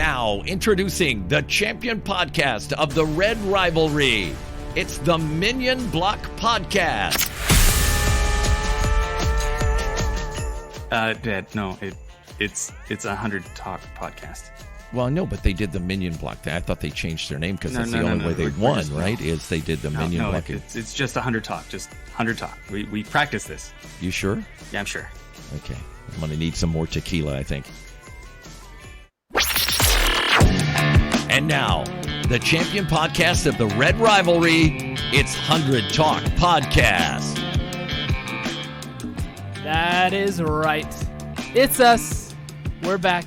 Now, introducing the champion podcast of the Red Rivalry. It's the Minion Block Podcast. Dad, no, it's a 100 Talk podcast. Well, no, but they did the Minion Block thing. I thought they changed their name because that's the only way they won, right? Is they did the Minion Block. It's just 100 Talk, just 100 Talk. We practice this. You sure? Yeah, I'm sure. Okay. I'm going to need some more tequila, I think. And now, the champion podcast of the Red Rivalry, it's 100 Talk Podcast. That is right. It's us. We're back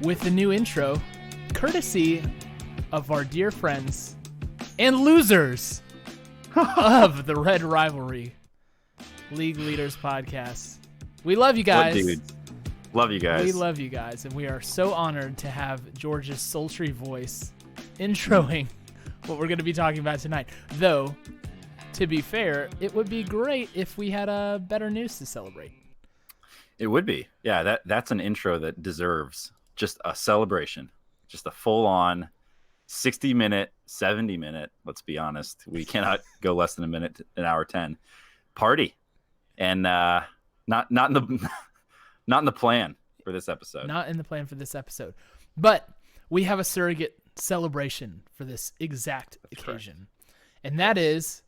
with a new intro, courtesy of our dear friends and losers of the Red Rivalry League Leaders Podcast. We love you guys. What, dude? Love you guys. We love you guys, and we are so honored to have George's sultry voice introing what we're going to be talking about tonight. Though, to be fair, it would be great if we had better news to celebrate. It would be. Yeah, that's an intro that deserves just a celebration. Just a full-on 60-minute, 70-minute, let's be honest. We cannot go less than a minute, an hour 10 party. And not in the not in the plan for this episode. Not in the plan for this episode. But we have a surrogate celebration for this exact occasion. And that is,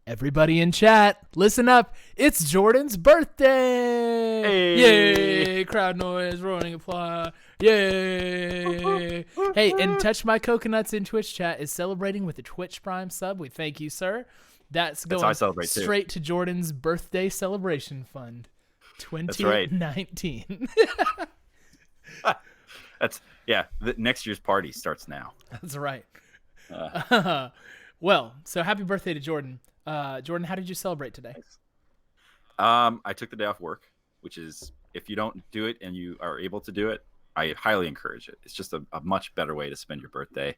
everybody in chat, listen up. It's Jordan's birthday. Hey. Yay. Crowd noise, roaring applause. Yay. Hey, and Touch My Coconuts in Twitch chat is celebrating with a Twitch Prime sub. We thank you, sir. That's going how I celebrate too. Straight to Jordan's birthday celebration fund. 2019. That's next year's party starts now. That's right. Well, so happy birthday to Jordan. Jordan, how did you celebrate today? I took the day off work, which is, if you don't do it and you are able to do it, I highly encourage it. It's just a much better way to spend your birthday.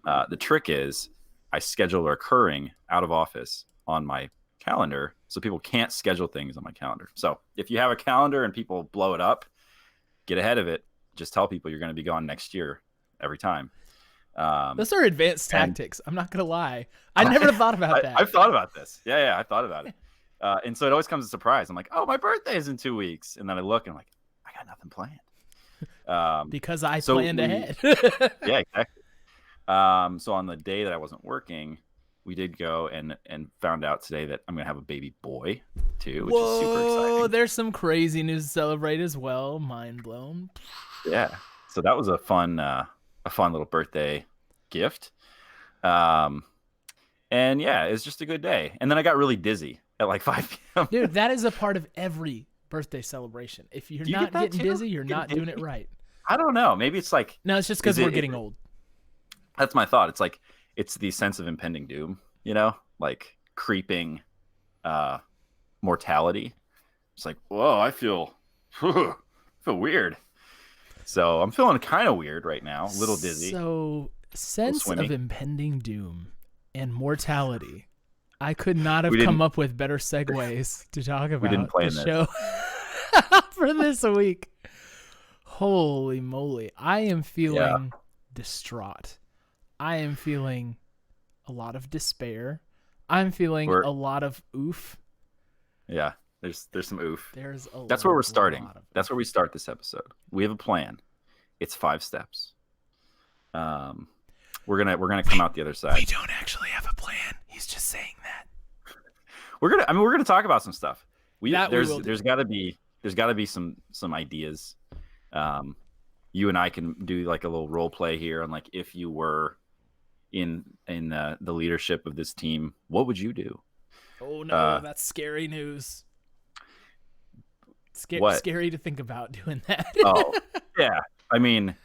The trick is I schedule a recurring out of office on my calendar so people can't schedule things on my calendar. So if you have a calendar and people blow it up, get ahead of it. Just tell people you're going to be gone next year every time. Those are advanced tactics. I'm not going to lie. I never thought about that. I've thought about this. Yeah, I thought about it. And so it always comes as a surprise. I'm like, oh, my birthday is in 2 weeks. And then I look and I'm like, I got nothing planned. Because I planned ahead. Yeah, exactly. So on the day that I wasn't working, we did go and found out today that I'm going to have a baby boy too, which is super exciting. There's some crazy news to celebrate as well. Mind blown. Yeah. So that was a fun little birthday gift. And yeah, it's just a good day. And then I got really dizzy at like 5 p.m. Dude, that is a part of every birthday celebration. If you're not getting dizzy, you're not doing it right. I don't know. Maybe it's like... No, it's just because we're getting old. That's my thought. It's like, it's the sense of impending doom, like creeping mortality. It's like, whoa, I feel weird. So I'm feeling kind of weird right now, a little dizzy. So sense of impending doom and mortality. I could not have come up with better segues to talk about the show for this week. Holy moly. I am feeling distraught. I am feeling a lot of despair. I'm feeling a lot of oof. Yeah, there's some oof. That's where we're starting. That's where we start this episode. We have a plan. It's 5 steps. We're gonna come out the other side. We don't actually have a plan. He's just saying that. We're gonna talk about some stuff. There's gotta be some ideas. You and I can do like a little role play here on like, if you were in the leadership of this team, what would you do? Oh no, that's scary news. Scary to think about doing that. Oh yeah, I mean,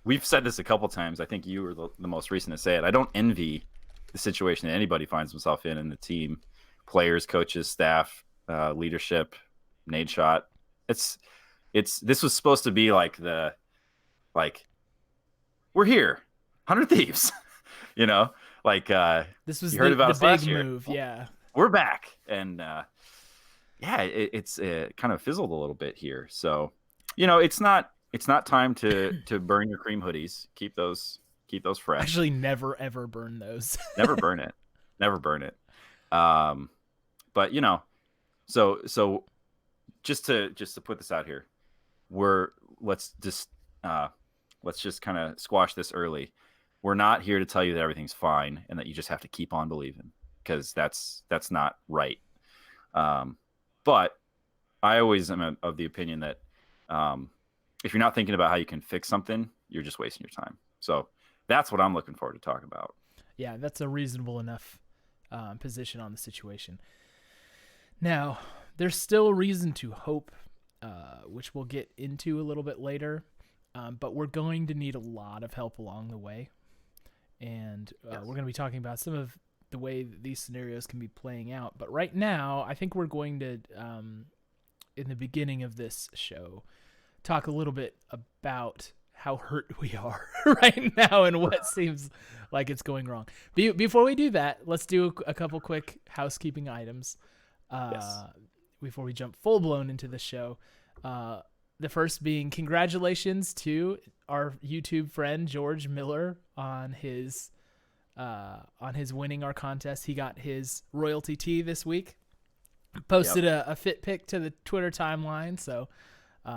we've said this a couple times. I think you were the most recent to say it. I don't envy the situation that anybody finds himself in the team, players, coaches, staff, leadership, nade shot. This was supposed to be like we're here, 100 Thieves, this was you heard about the us big last year. move. Yeah, we're back, and it's kind of fizzled a little bit here. So it's not it's not time to burn your cream hoodies. Keep those fresh. Actually, never ever burn those. Never burn it. Never burn it. But so just to put this out here, let's just kind of squash this early. We're not here to tell you that everything's fine and that you just have to keep on believing, because that's not right. But I always am of the opinion that if you're not thinking about how you can fix something, you're just wasting your time. So that's what I'm looking forward to talk about. Yeah, that's a reasonable enough position on the situation. Now, there's still reason to hope, which we'll get into a little bit later, but we're going to need a lot of help along the way. And we're going to be talking about some of the way that these scenarios can be playing out. But right now, I think we're going to, in the beginning of this show, talk a little bit about how hurt we are right now and what seems like it's going wrong. Before we do that, let's do a couple quick housekeeping items before we jump full-blown into the show. The first being congratulations to our YouTube friend George Miller on his winning our contest. He got his royalty tee this week. Posted a fit pic to the Twitter timeline, so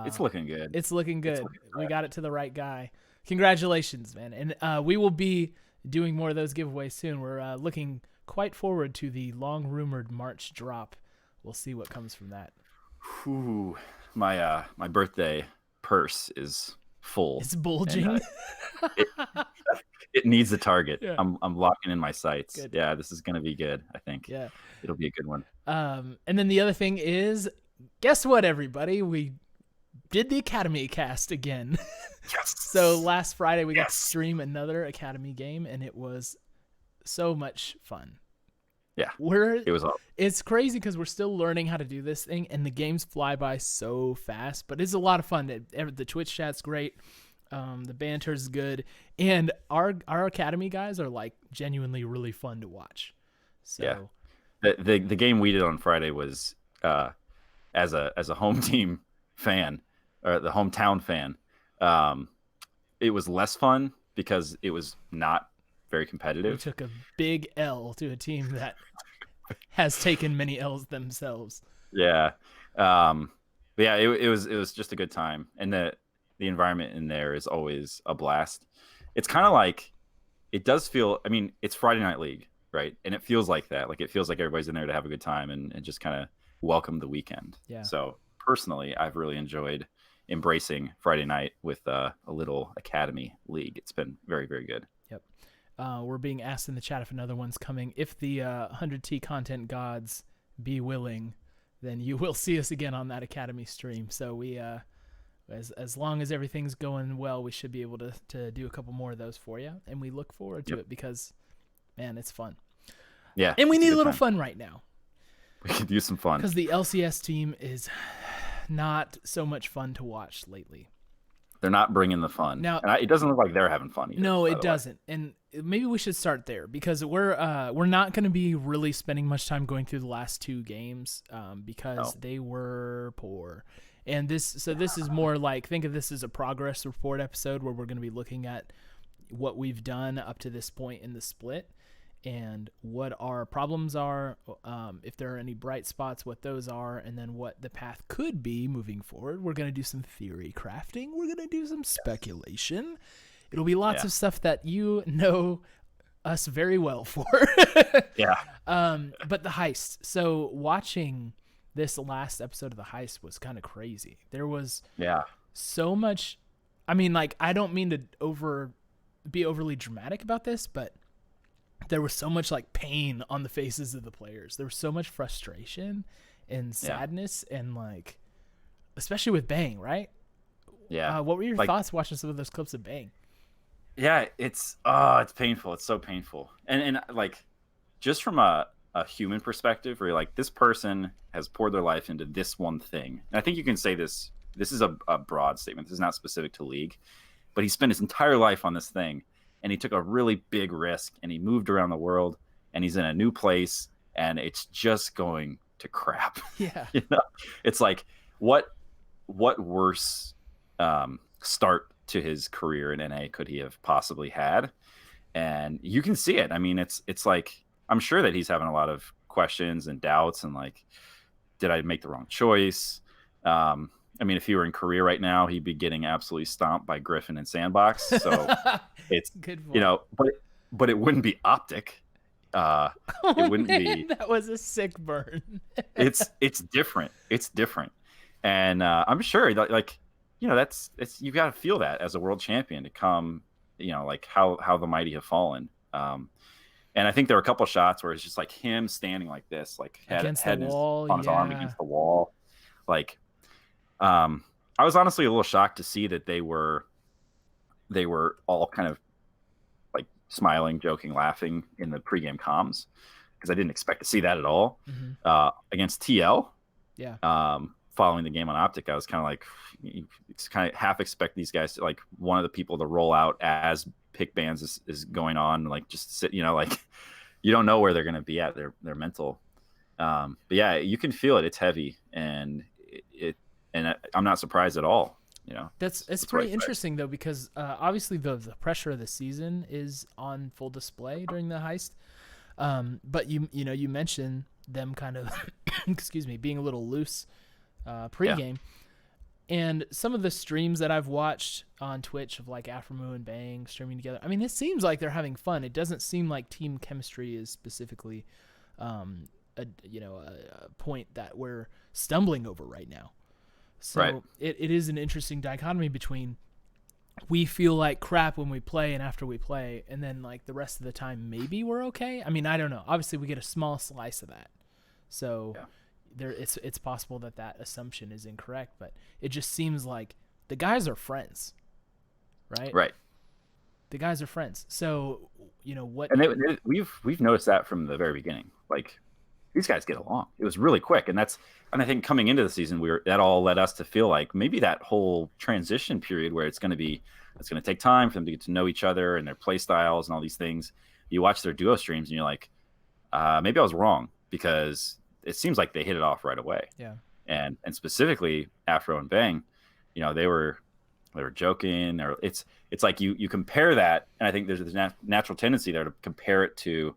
it's looking good. It's looking good. We got it to the right guy. Congratulations, man. And we will be doing more of those giveaways soon. We're looking quite forward to the long-rumored March drop. We'll see what comes from that. Ooh, my birthday purse is full. It's bulging. And, it needs a target. Yeah. I'm locking in my sights. Good. Yeah, this is gonna be good. I think. Yeah, it'll be a good one. And then the other thing is, guess what, everybody? We did the Academy cast again. Yes. So last Friday we got to stream another Academy game, and it was so much fun. Yeah, it was awesome. It's crazy because we're still learning how to do this thing, and the games fly by so fast. But it's a lot of fun. The Twitch chat's great. The banter's good, and our Academy guys are like genuinely really fun to watch. So yeah, the game we did on Friday was as a home team fan, or the hometown fan. It was less fun because it was not very competitive. We took a big L to a team that has taken many L's themselves. Yeah. But yeah, it was just a good time. And the environment in there is always a blast. It's kind of like, it does feel, I mean, it's Friday Night League, right? And it feels like that. Like, it feels like everybody's in there to have a good time and just kind of welcome the weekend. Yeah. So personally, I've really enjoyed embracing Friday night with a little Academy League. It's been very, very good. Yep. We're being asked in the chat if another one's coming. If the 100T content gods be willing, then you will see us again on that Academy stream. So we, as long as everything's going well, we should be able to do a couple more of those for you. And we look forward to it because, man, it's fun. Yeah. And we need a little fun right now. We could use some fun. Because the LCS team is not so much fun to watch lately. They're not bringing the fun. Now, and it doesn't look like they're having fun either. No, it doesn't. And maybe we should start there because we're not going to be really spending much time going through the last two games because they were poor. And this is more like, think of this as a progress report episode where we're going to be looking at what we've done up to this point in the split and what our problems are, if there are any bright spots, what those are, and then what the path could be moving forward. We're going to do some theory crafting. We're going to do some speculation. It'll be lots of stuff that you know us very well for. Yeah. But the heist. So watching this last episode of the heist was kind of crazy. There was so much. I mean, like, I don't mean to be overly dramatic about this, but there was so much like pain on the faces of the players. There was so much frustration and sadness and like, especially with Bang, right? Yeah. What were your thoughts watching some of those clips of Bang? Yeah, it's painful. It's so painful. And like, just from a human perspective, where you're like, this person has poured their life into this one thing. And I think you can say this is a broad statement. This is not specific to League, but he spent his entire life on this thing. And he took a really big risk, and he moved around the world, and he's in a new place, and it's just going to crap. Yeah. It's like, what worse start to his career in NA could he have possibly had? And you can see it. I mean, it's like, I'm sure that he's having a lot of questions and doubts and like, did I make the wrong choice? I mean, if he were in Korea right now, he'd be getting absolutely stomped by Griffin and Sandbox. So it's good point. You know, but it wouldn't be Optic. It wouldn't be. That was a sick burn. it's different. It's different, and I'm sure that, like, you know, it's you got to feel that as a world champion to come, you know, like how the mighty have fallen. And I think there were a couple of shots where it's just like him standing like this, like head on his arm against the wall. Like, I was honestly a little shocked to see that they were all kind of like smiling, joking, laughing in the pregame comms, because I didn't expect to see that at all. Against TL. Yeah. Following the game on Optic, I was kind of like, it's kind of half expect these guys to, like, one of the people to roll out as pick bans is going on, like just sit, you know, like you don't know where they're going to be at their mental. But yeah, you can feel it. It's heavy, and I'm not surprised at all. You know, it's pretty interesting though, because obviously the pressure of the season is on full display during the heist. But you mentioned them kind of, excuse me, being a little loose pregame. And some of the streams that I've watched on Twitch of like Aframu and Bang streaming together, I mean, it seems like they're having fun. It doesn't seem like team chemistry is specifically, a point that we're stumbling over right now. So it is an interesting dichotomy between we feel like crap when we play and after we play, and then like the rest of the time maybe we're okay. I mean, I don't know. Obviously, we get a small slice of that. So it's possible that assumption is incorrect, but it just seems like the guys are friends, right? Right. The guys are friends. So, you know what? And we've noticed that from the very beginning. Like, these guys get along. It was really quick, and I think coming into the season, that all led us to feel like maybe that whole transition period where it's going to take time for them to get to know each other and their play styles and all these things. You watch their duo streams and you're like, maybe I was wrong, because it seems like they hit it off right away. Yeah. And specifically Afro and Bang, you know, they were joking, or it's like you compare that, and I think there's this natural tendency there to compare it to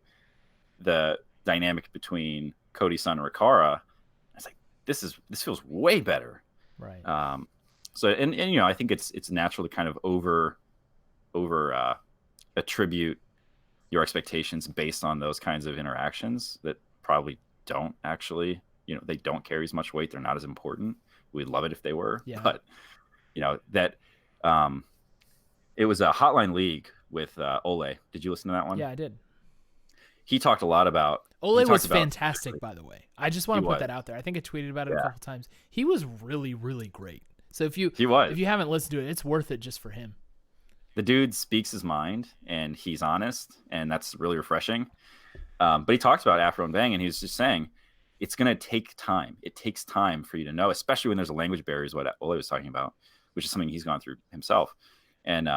the dynamic between Cody Sun and Rikara. It's like, this feels way better. Right. So and you know, I think it's natural to kind of over attribute your expectations based on those kinds of interactions that probably don't actually, you know, they don't carry as much weight. They're not as important. We'd love it if they were, but you know, that it was a Hotline League with Ole. Did you listen to that one? Yeah, I did. He talked a lot about. Ole was fantastic, by the way. I just want to put that out there. I think I tweeted about it a couple times. He was really, really great. So if you haven't listened to it, it's worth it just for him. The dude speaks his mind, and he's honest, and that's really refreshing. But he talks about Afro and Bang, and he was just saying it's going to take time. It takes time for you to know, especially when there's a language barrier, is what Ole was talking about, which is something he's gone through himself. And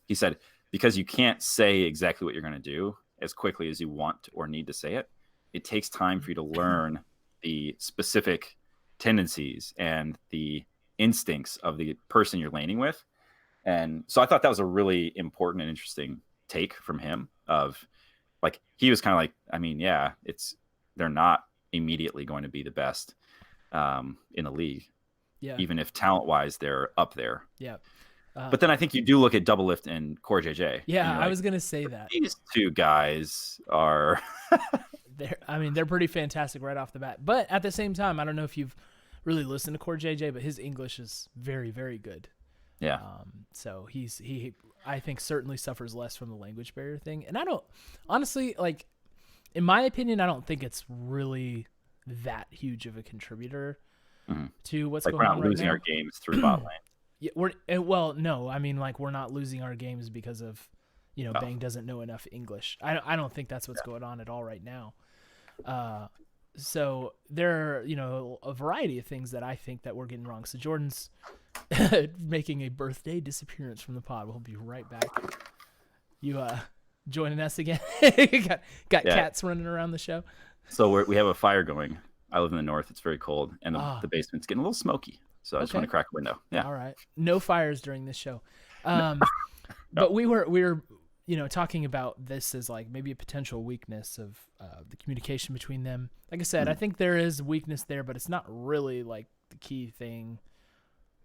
he said, because you can't say exactly what you're going to do as quickly as you want or need to say it, it takes time for you to learn the specific tendencies and the instincts of the person you're laning with. And so I thought that was a really important and interesting take from him, of like, he was kind of like, I mean, yeah, they're not immediately going to be the best in the league. Yeah. Even if talent wise they're up there. Yeah. But then I think you do look at Double Lift and Core JJ. Yeah, I was gonna say that these two guys are they're pretty fantastic right off the bat. But at the same time, I don't know if you've really listened to Core JJ, but his English is very, very good. Yeah. So he I think certainly suffers less from the language barrier thing. And I don't honestly, like, in my opinion, I don't think it's really that huge of a contributor to what's going on right now. We're not losing our games through bot lane. Yeah, no, I mean, like, we're not losing our games because of, you know, Bang doesn't know enough English. I don't think that's what's going on at all right now. So there are, you know, a variety of things that I think that we're getting wrong. So Jordan's making a birthday disappearance from the pod. We'll be right back. You joining us again? got cats running around the show. So we have a fire going. I live in the north. It's very cold, and the basement's getting a little smoky. So I just want to crack a window. Yeah. All right. No fires during this show. But we were talking about this as like maybe a potential weakness of the communication between them. Like I said, I think there is weakness there, but it's not really like the key thing.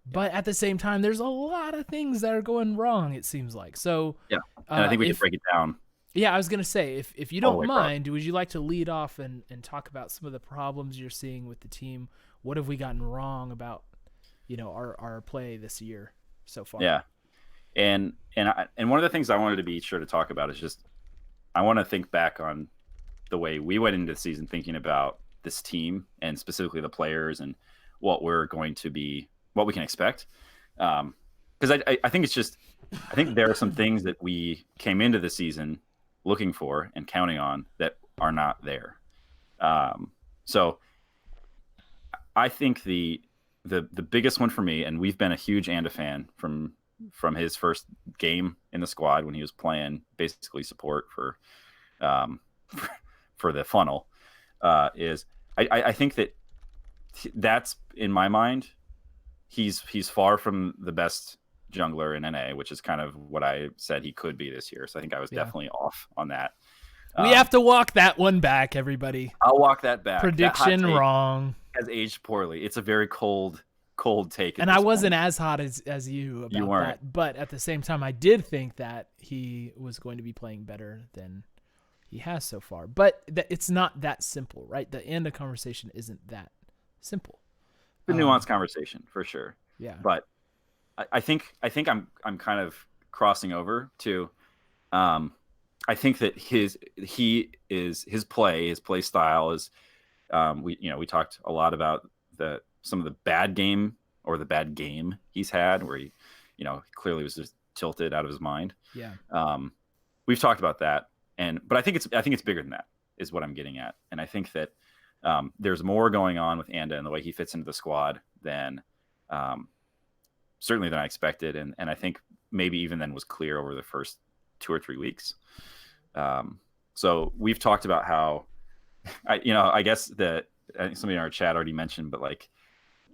But at the same time, there's a lot of things that are going wrong, it seems like. So yeah, and I think we can break it down. Yeah, I was gonna say, if you don't mind, would you like to lead off and talk about some of the problems you're seeing with the team? What have we gotten wrong about our play this year so far? Yeah, and one of the things I wanted to be sure to talk about is just I want to think back on the way we went into the season thinking about this team and specifically the players and what we're going to be. What we can expect, because I think it's just I think there are some things that we came into the season looking for and counting on that are not there. So I think the biggest one for me, and we've been a huge Anda fan from his first game in the squad when he was playing basically support for the funnel, is I think that's in my mind. He's far from the best jungler in NA, which is kind of what I said he could be this year. So I think I was definitely off on that. We have to walk that one back, everybody. I'll walk that back. Prediction wrong. Has aged poorly. It's a very cold take. And I wasn't as hot as you about that. But at the same time, I did think that he was going to be playing better than he has so far. But it's not that simple, right? The end of conversation isn't that simple. The nuanced conversation for sure. Yeah. But I think I'm kind of crossing over to I think that his play style is we talked a lot about some of the bad game he's had where he clearly was just tilted out of his mind. Yeah. We've talked about that but I think it's bigger than that is what I'm getting at. And I think that there's more going on with Anda and the way he fits into the squad than certainly than I expected. And I think maybe even then was clear over the first 2 or 3 weeks. So we've talked about how, I guess that I think somebody in our chat already mentioned, but like,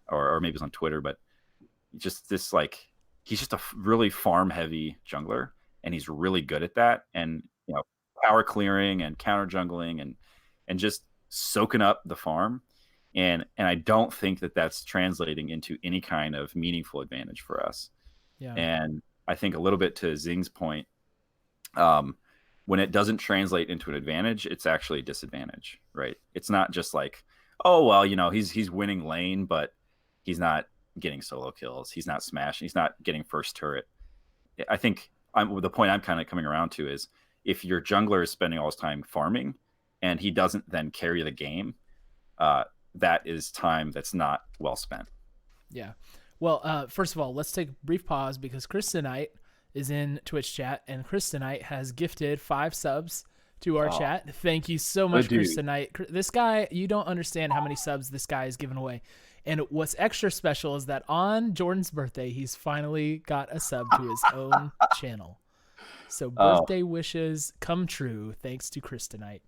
or maybe it was on Twitter, but just this, like, he's just a really farm heavy jungler and he's really good at that. And, power clearing and counter jungling and just soaking up the farm, and I don't think that that's translating into any kind of meaningful advantage for us. Yeah. And I think a little bit to Zing's point, when it doesn't translate into an advantage, it's actually a disadvantage, right? It's not just like, oh well, he's winning lane, but he's not getting solo kills, he's not smashing, he's not getting first turret. I think the point I'm kind of coming around to is if your jungler is spending all his time farming and he doesn't then carry the game, that is time that's not well spent. Yeah. Well, first of all, let's take a brief pause because Kristonite is in Twitch chat, and Kristonite has gifted 5 subs to our chat. Thank you so much, Kristonite. This guy, you don't understand how many subs this guy is giving away. And what's extra special is that on Jordan's birthday, he's finally got a sub to his own channel. So birthday wishes come true thanks to Kristonite.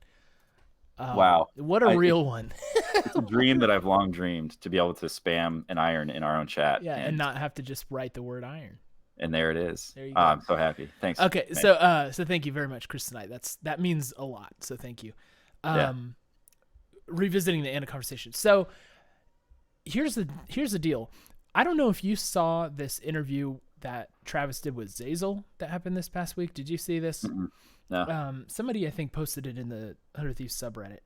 Wow. What a real one. It's a dream that I've long dreamed, to be able to spam an iron in our own chat. Yeah, and not have to just write the word iron. And there it is. There you go. I'm so happy. Thanks. Okay, so thank you very much, Kristonite. That means a lot. So thank you. Revisiting the Anda conversation. So here's the deal. I don't know if you saw this interview that Travis did with Zazel that happened this past week. Did you see this? No. Somebody, I think, posted it in the 100 Thieves subreddit.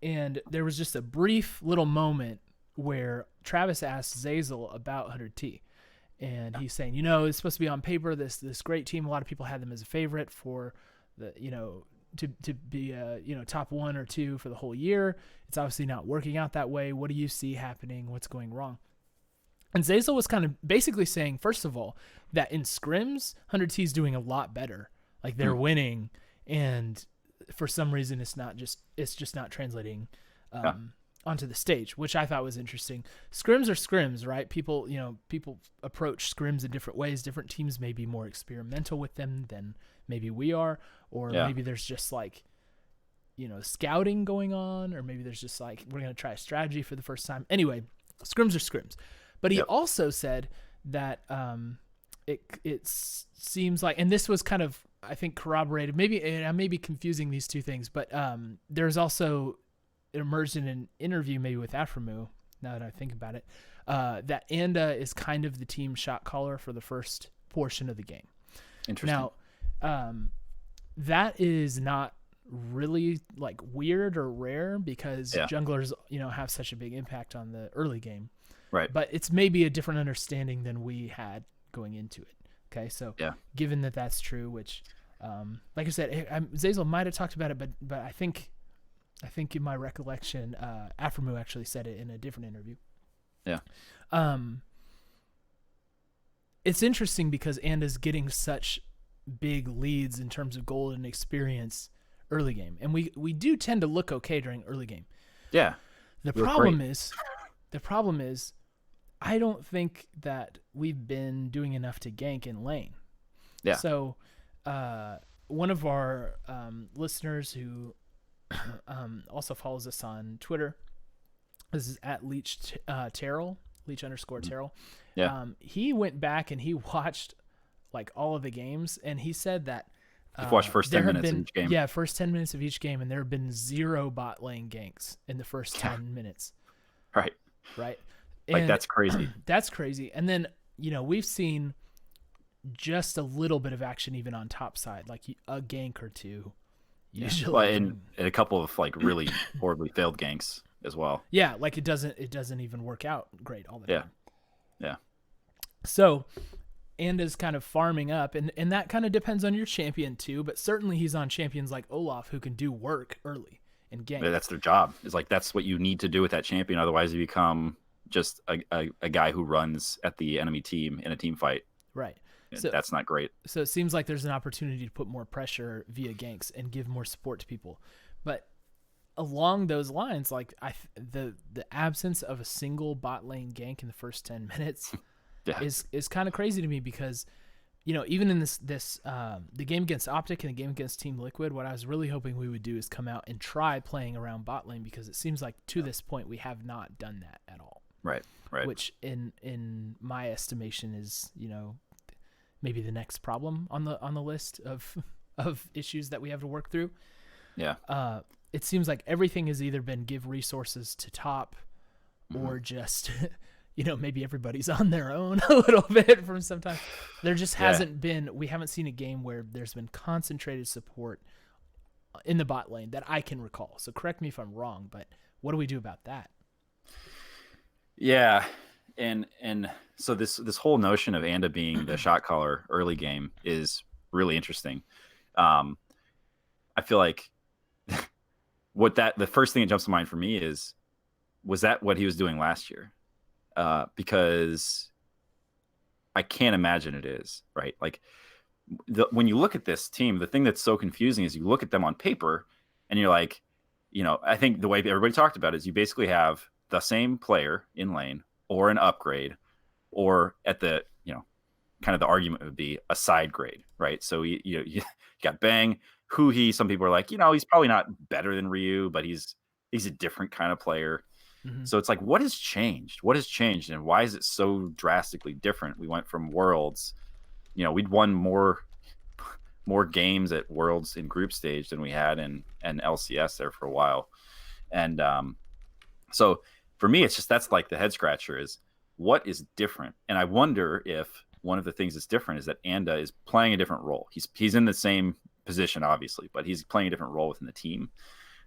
And there was just a brief little moment where Travis asked Zazel about 100T. And he's saying, it's supposed to be on paper, this great team. A lot of people had them as a favorite for the, to be top 1 or 2 for the whole year. It's obviously not working out that way. What do you see happening? What's going wrong? And Zazel was kind of basically saying, first of all, that in scrims, 100T is doing a lot better. Like they're winning, and for some reason it's just not translating onto the stage, which I thought was interesting. Scrims are scrims, right? People approach scrims in different ways. Different teams may be more experimental with them than maybe we are, or maybe there's just like, scouting going on, or maybe there's just like, we're going to try a strategy for the first time. Anyway, scrims are scrims. But he also said that it seems like, and this was kind of, I think, corroborated. Maybe, and I may be confusing these two things, but there's also, it emerged in an interview maybe with Aframu, now that I think about it, that Anda is kind of the team shot caller for the first portion of the game. Interesting. Now, that is not really like weird or rare because junglers, have such a big impact on the early game. Right. But it's maybe a different understanding than we had going into it. Okay, so given that that's true, which, like I said, Zazel might have talked about it, but I think in my recollection, Aframu actually said it in a different interview. Yeah. It's interesting because Anda's getting such big leads in terms of gold and experience early game, and we do tend to look okay during early game. Yeah. The problem is, I don't think that we've been doing enough to gank in lane. Yeah. So, one of our listeners who also follows us on Twitter, this is at Leech Terrell, Leech_Terrell. Yeah. He went back and he watched like all of the games, and he said that You've watched first 10 minutes of each game. Yeah, first 10 minutes of each game, and there have been 0 bot lane ganks in the first 10 minutes. Right. Right. Like, that's crazy. That's crazy. And then, we've seen just a little bit of action even on top side, like a gank or two. Usually. Well, and a couple of like really horribly failed ganks as well. Yeah, like it doesn't even work out great all the time. Yeah. So Anda's kind of farming up, and that kind of depends on your champion too, but certainly he's on champions like Olaf who can do work early and gank. Yeah, that's their job. It's like that's what you need to do with that champion. Otherwise you become just a guy who runs at the enemy team in a team fight. Right. So that's not great. So it seems like there's an opportunity to put more pressure via ganks and give more support to people. But along those lines, like the absence of a single bot lane gank in the first 10 minutes is kind of crazy to me because, even in this the game against Optic and the game against Team Liquid, what I was really hoping we would do is come out and try playing around bot lane, because it seems like to this point we have not done that at all. Right. Which in my estimation is, maybe the next problem on the list of issues that we have to work through. Yeah. It seems like everything has either been give resources to top or just, maybe everybody's on their own a little bit from sometimes. There just hasn't been, we haven't seen a game where there's been concentrated support in the bot lane that I can recall. So correct me if I'm wrong, but what do we do about that? Yeah. And so this whole notion of Anda being the shot caller early game is really interesting. I feel like the first thing that jumps to mind for me was that what he was doing last year? Because I can't imagine it is, right? Like when you look at this team, the thing that's so confusing is you look at them on paper and you're like, I think the way everybody talked about it is you basically have the same player in lane or an upgrade, or at the, kind of the argument would be a side grade, right? So you got Bang, who some people are like, he's probably not better than Ryu, but he's a different kind of player. Mm-hmm. So it's like, what has changed? What has changed, and why is it so drastically different? We went from Worlds, we'd won more games at Worlds in group stage than we had in LCS there for a while, and so for me, it's just that's like the head scratcher is what is different, and I wonder if one of the things that's different is that Anda is playing a different role. He's in the same position, obviously, but he's playing a different role within the team.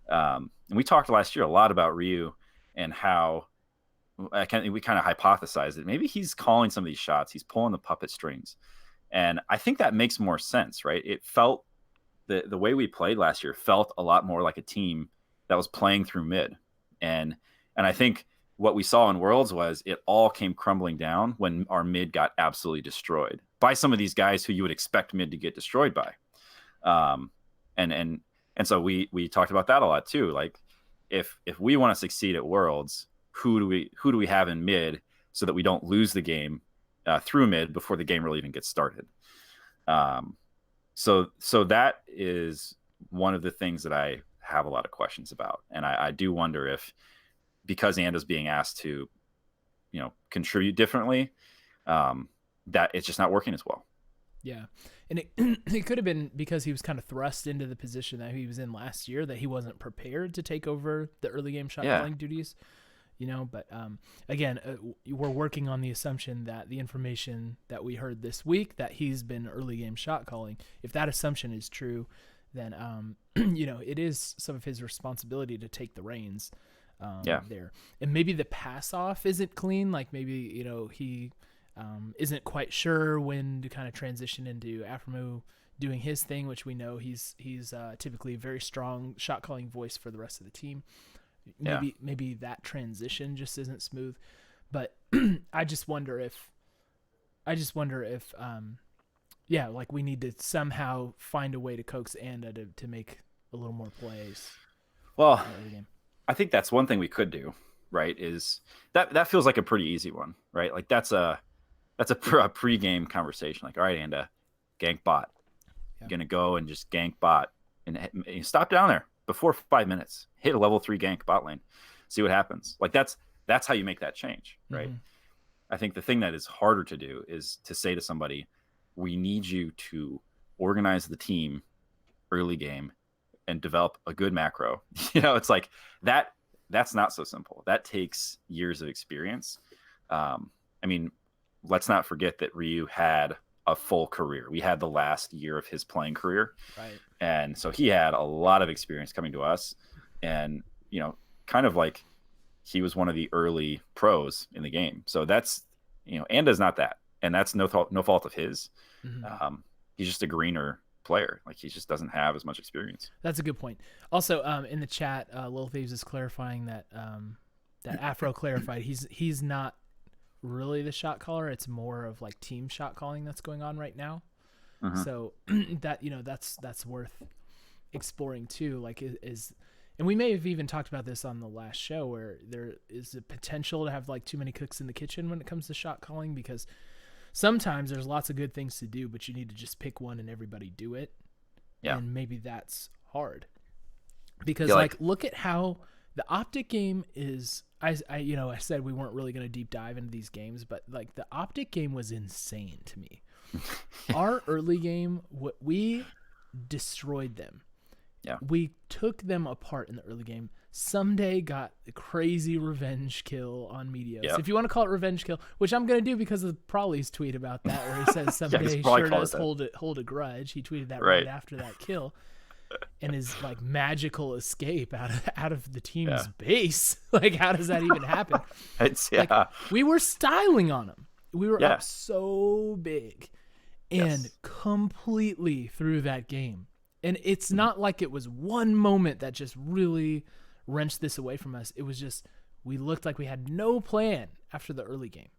And we talked last year a lot about Ryu and how we kind of hypothesized that maybe he's calling some of these shots. He's pulling the puppet strings. And I think that makes more sense, right? It felt the way we played last year felt a lot more like a team that was playing through mid. And I think what we saw in Worlds was it all came crumbling down when our mid got absolutely destroyed by some of these guys who you would expect mid to get destroyed by. And so we talked about that a lot too. Like if we want to succeed at Worlds, who do we have in mid so that we don't lose the game through mid before the game really even gets started? So that is one of the things that I have a lot of questions about. And I do wonder if, because Anda's being asked to contribute differently, that it's just not working as well. Yeah. And it could have been because he was kind of thrust into the position that he was in last year, that he wasn't prepared to take over the early game shot calling duties, but again, we're working on the assumption that the information that we heard this week, that he's been early game shot calling, if that assumption is true, then, it is some of his responsibility to take the reins there. And maybe the pass off isn't clean. Like maybe, he isn't quite sure when to kind of transition into Aframo doing his thing, which we know he's typically a very strong shot calling voice for the rest of the team. Maybe that transition just isn't smooth, but I just wonder if like we need to somehow find a way to coax Anda to make a little more plays. Well, I think that's one thing we could do, right? Is that feels like a pretty easy one, right? Like that's a pre-game conversation. Like, all right, Anda, gank bot. You're going to go and just gank bot and stop down there before 5 minutes. Hit a level 3 gank bot lane. See what happens. Like that's how you make that change, right? Mm-hmm. I think the thing that is harder to do is to say to somebody, we need you to organize the team early game and develop a good macro. It's like that's not so simple. That takes years of experience. Let's not forget that Ryu had a full career. We had the last year of his playing career. Right. And so he had a lot of experience coming to us, and, kind of like he was one of the early pros in the game. So that's, Anda's not that, and that's no fault of his. Mm-hmm. He's just a greener player. Like he just doesn't have as much experience. That's a good point. Also, in the chat, Lil Thieves is clarifying that Afro clarified he's not really the shot caller. It's more of like team shot calling that's going on right now. Uh-huh. So that that's worth exploring too. Like and we may have even talked about this on the last show, where there is a potential to have like too many cooks in the kitchen when it comes to shot calling, because sometimes there's lots of good things to do, but you need to just pick one and everybody do it. Yeah. And maybe that's hard, because look at how the Optic game is. I said we weren't really going to deep dive into these games, but like the Optic game was insane to me. Our early game, we destroyed them. Yeah. We took them apart in the early game. Someday got a crazy revenge kill on Medios. Yep. If you want to call it revenge kill, which I'm going to do because of Prawley's tweet about that, where he says someday sure does hold a grudge. He tweeted that right after that kill. And his like magical escape out of the team's base. Like, how does that even happen? Like, we were styling on him. We were up so big and completely through that game. And it's not like it was one moment that just really wrenched this away from us. It was just, we looked like we had no plan after the early game.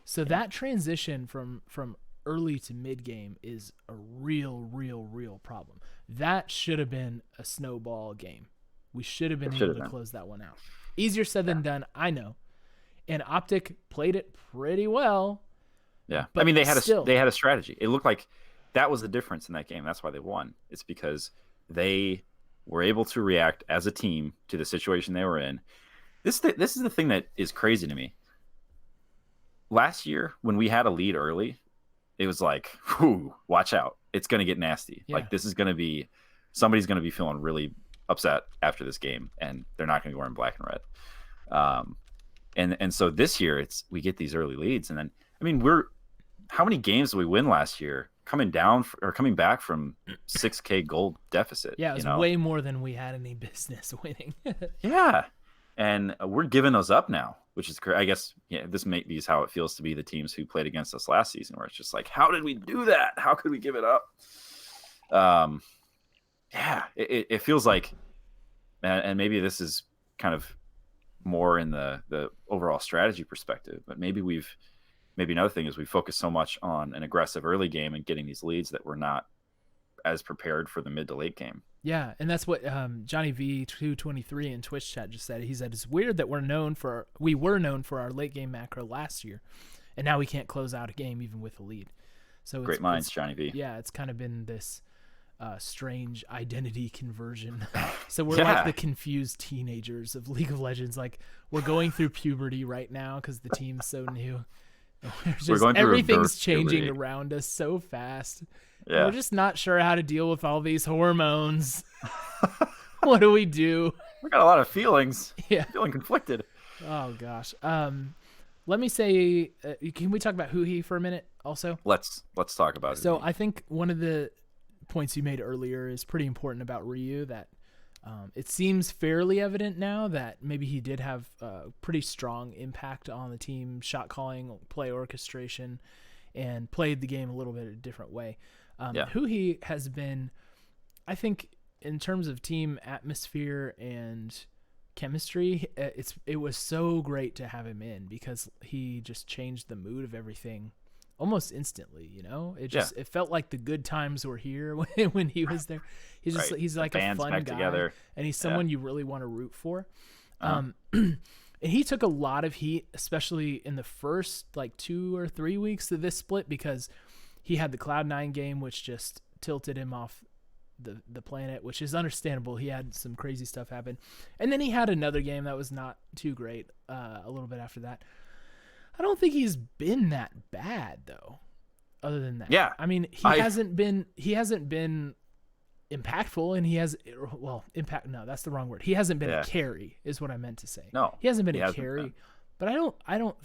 So that transition from early to mid game is a real problem. That should have been a snowball game. We should have been able to close that one out. Easier said than done, I know. And Optic played it pretty well. Yeah. I mean, they had a strategy. It looked like that was the difference in that game. That's why they won. It's because they were able to react as a team to the situation they were in. This is the thing that is crazy to me. Last year, when we had a lead early, it was like, whew, watch out. It's going to get nasty. Yeah. Like, this is going to be, somebody's going to be feeling really upset after this game, and they're not going to be wearing black and red. And so this year, we get these early leads. And then, I mean, how many games did we win last year coming back from 6K gold deficit? Yeah, it was way more than we had any business winning. Yeah. And we're giving those up now, which is, I guess, this may be how it feels to be the teams who played against us last season, where it's just like, how did we do that? How could we give it up? It feels like, and maybe this is kind of more in the overall strategy perspective, but maybe another thing is we focus so much on an aggressive early game and getting these leads that we're not as prepared for the mid to late game. Yeah, and that's what Johnny V223 in Twitch chat just said. He said it's weird that we were known for our late game macro last year, and now we can't close out a game even with a lead. So great minds, Johnny V. Yeah, it's kind of been this strange identity conversion. So we're like the confused teenagers of League of Legends. Like we're going through puberty right now because the team's so new. We're going through everything's changing around us so fast. Yeah. We're just not sure how to deal with all these hormones. What do we do? We got a lot of feelings. Yeah. Feeling conflicted. Oh gosh. Let me say, can we talk about Huhi for a minute also? Let's talk about it. So I think one of the points you made earlier is pretty important about Ryu, that it seems fairly evident now that maybe he did have a pretty strong impact on the team, shot calling, play orchestration, and played the game a little bit a different way. Huhi has been, I think, in terms of team atmosphere and chemistry, it was so great to have him in because he just changed the mood of everything almost instantly. It felt like the good times were here when he was there. He's like a fun guy together. And he's someone you really want to root for. And he took a lot of heat, especially in the first like 2 or 3 weeks of this split, because he had the Cloud9 game, which just tilted him off the planet, which is understandable. He had some crazy stuff happen, and then he had another game that was not too great a little bit after that. I don't think he's been that bad though, other than that. I mean, he hasn't been impactful, and impact, no, that's the wrong word. He hasn't been a carry is what I meant to say. No, he hasn't been a carry, but I don't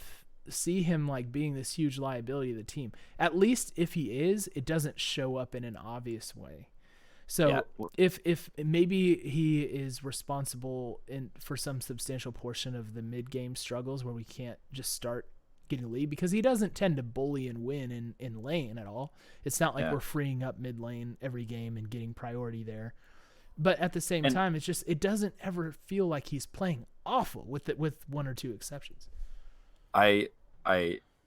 see him like being this huge liability to the team. At least if he is, it doesn't show up in an obvious way. So if maybe he is responsible for some substantial portion of the mid-game struggles where we can't just start getting a lead, because he doesn't tend to bully and win in lane at all. It's not like we're freeing up mid lane every game and getting priority there. But at the same time, it's just, it doesn't ever feel like he's playing awful with 1 or 2 exceptions. I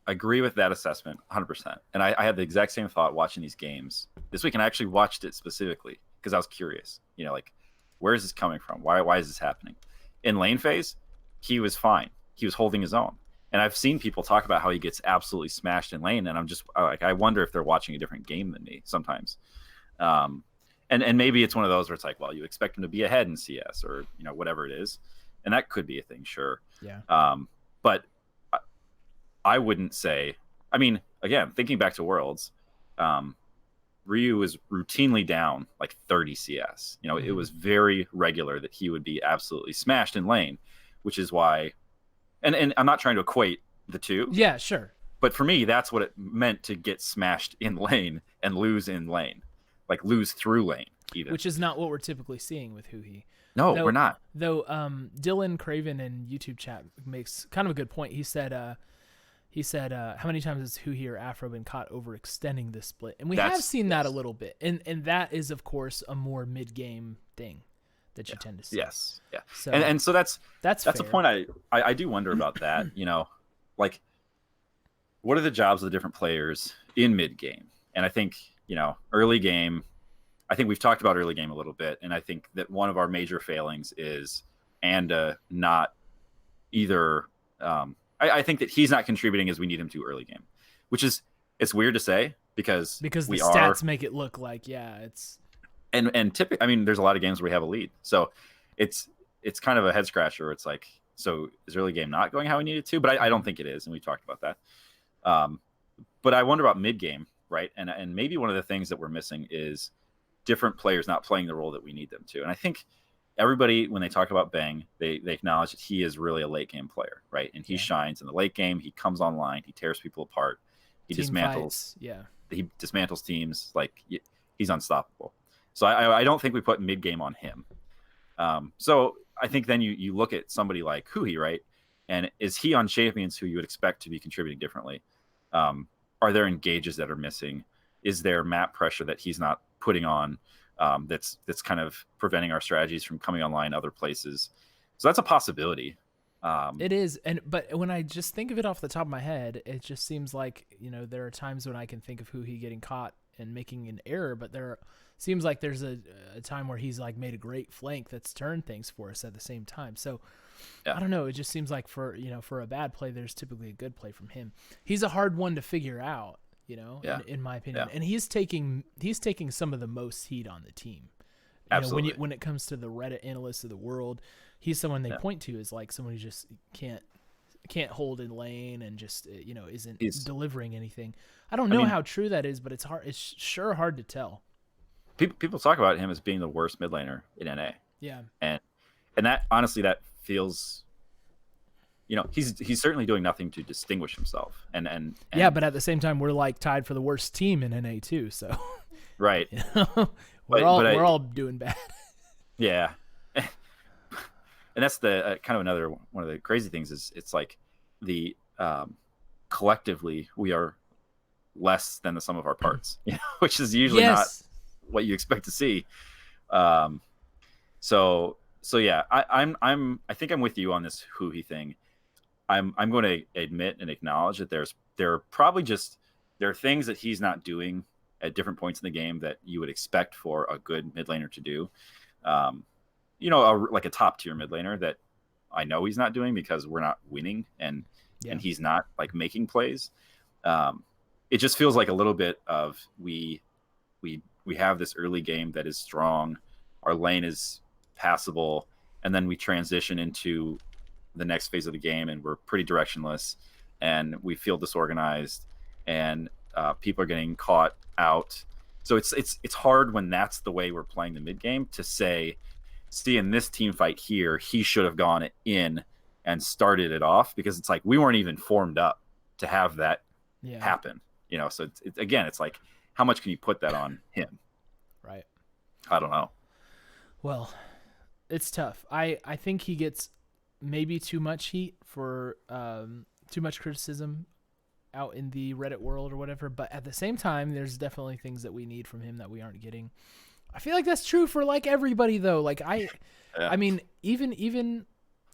agree with that assessment 100%. And I had the exact same thought watching these games this week, and I actually watched it specifically because I was curious, like, where is this coming from? Why is this happening? In lane phase, he was fine. He was holding his own. And I've seen people talk about how he gets absolutely smashed in lane, and I'm just like, I wonder if they're watching a different game than me sometimes. And maybe it's one of those where it's like, well, you expect him to be ahead in CS or whatever it is, and that could be a thing, sure. Yeah. But I wouldn't say. I mean, again, thinking back to Worlds, Ryu was routinely down like 30 CS. It was very regular that he would be absolutely smashed in lane, which is why. And I'm not trying to equate the two. Yeah, sure. But for me, that's what it meant to get smashed in lane and lose in lane, like lose through lane, even. Which is not what we're typically seeing with Huhi. No, we're not. Though Dylan Craven in YouTube chat makes kind of a good point. He said, how many times has Huhi or Afro been caught overextending this split? And we have seen that a little bit. And that is, of course, a more mid-game thing that you tend to see. Yes. Yeah. So, and so that's a point I do wonder about that, like, what are the jobs of the different players in mid-game? And I think, early game, I think we've talked about early game a little bit, and I think that one of our major failings is not either I think that he's not contributing as we need him to early game, which is, it's weird to say because the stats make it look like, it's and typically, I mean, there's a lot of games where we have a lead, so it's kind of a head scratcher. It's like, so is early game not going how we need it to? But I don't think it is, and we talked about that. But I wonder about mid game, right? And maybe one of the things that we're missing is different players not playing the role that we need them to. And I think everybody, when they talk about Bang, they acknowledge that he is really a late game player, right? And he shines in the late game. He comes online. He tears people apart. He dismantles. He dismantles teams. Like, he's unstoppable. So I don't think we put mid game on him. So I think then you look at somebody like Huhi, right? And is he on champions who you would expect to be contributing differently? Are there engages that are missing? Is there map pressure that he's not putting on? That's kind of preventing our strategies from coming online other places. So that's a possibility. It is. But when I just think of it off the top of my head, it just seems like, there are times when I can think of Huhi getting caught and making an error, but seems like there's a time where he's like made a great flank that's turned things for us at the same time. So I don't know. It just seems like for a bad play, there's typically a good play from him. He's a hard one to figure out, in my opinion. And he's taking some of the most heat on the team. Absolutely. When it comes to the Reddit analysts of the world, he's someone they point to as like someone who just can't hold in lane and just isn't delivering anything. I don't know how true that is, but it's hard. It's sure hard to tell. People talk about him as being the worst mid laner in NA. Yeah. And that honestly, that feels, he's certainly doing nothing to distinguish himself. And yeah, but at the same time, we're like tied for the worst team in NA too. So right. We're all doing bad. Yeah. And that's the kind of another one of the crazy things is it's like the collectively we are less than the sum of our parts, which is usually not what you expect to see. So yeah, I think I'm with you on this Huhi thing. I'm going to admit and acknowledge that there are things that he's not doing at different points in the game that you would expect for a good mid laner to do. Like a top tier mid laner that I know he's not doing because we're not winning and he's not like making plays. It just feels like a little bit of we have this early game that is strong. Our lane is passable. And then we transition into the next phase of the game and we're pretty directionless and we feel disorganized and people are getting caught out. So it's hard when that's the way we're playing the mid game to say, see, in this team fight here, he should have gone in and started it off because it's like we weren't even formed up to have that happen. So it's like, how much can you put that on him? Right. I don't know. Well, it's tough. I think he gets maybe too much heat for too much criticism out in the Reddit world or whatever. But at the same time, there's definitely things that we need from him that we aren't getting. I feel like that's true for like everybody though. Like I mean, even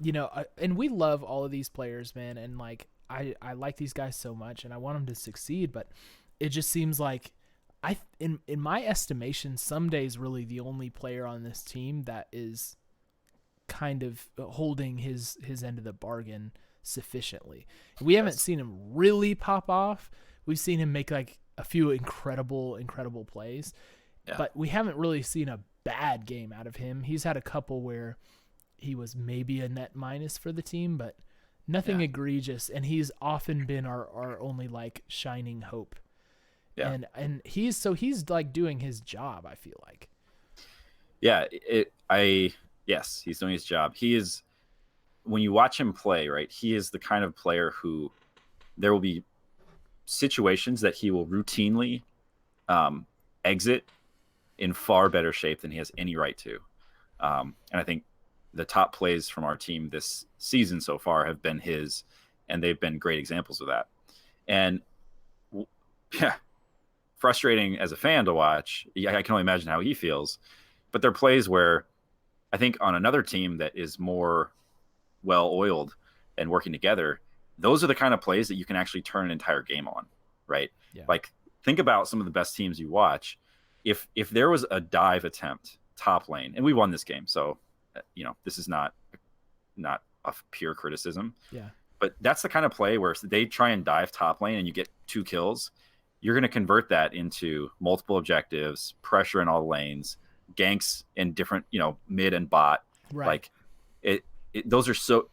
and we love all of these players, man. And like, I like these guys so much and I want them to succeed, but it just seems like in my estimation, Someday's really the only player on this team that is kind of holding his end of the bargain sufficiently. We haven't seen him really pop off. We've seen him make like a few incredible plays, but we haven't really seen a bad game out of him. He's had a couple where he was maybe a net minus for the team, but nothing egregious. And he's often been our only like shining hope. Yeah. And he's like doing his job, I feel like. Yeah, yes, he's doing his job. He is, when you watch him play, right, he is the kind of player who there will be situations that he will routinely exit in far better shape than he has any right to. And I think the top plays from our team this season so far have been his, and they've been great examples of that. And frustrating as a fan to watch. I can only imagine how he feels. But there are plays where I think on another team that is more well-oiled and working together, those are the kind of plays that you can actually turn an entire game on, right? Yeah. Like, think about some of the best teams you watch. If there was a dive attempt top lane, and we won this game, so this is not a pure criticism. Yeah. But that's the kind of play where they try and dive top lane and you get 2 kills. You're going to convert that into multiple objectives, pressure in all lanes, ganks in different, mid and bot. Right. Like those are so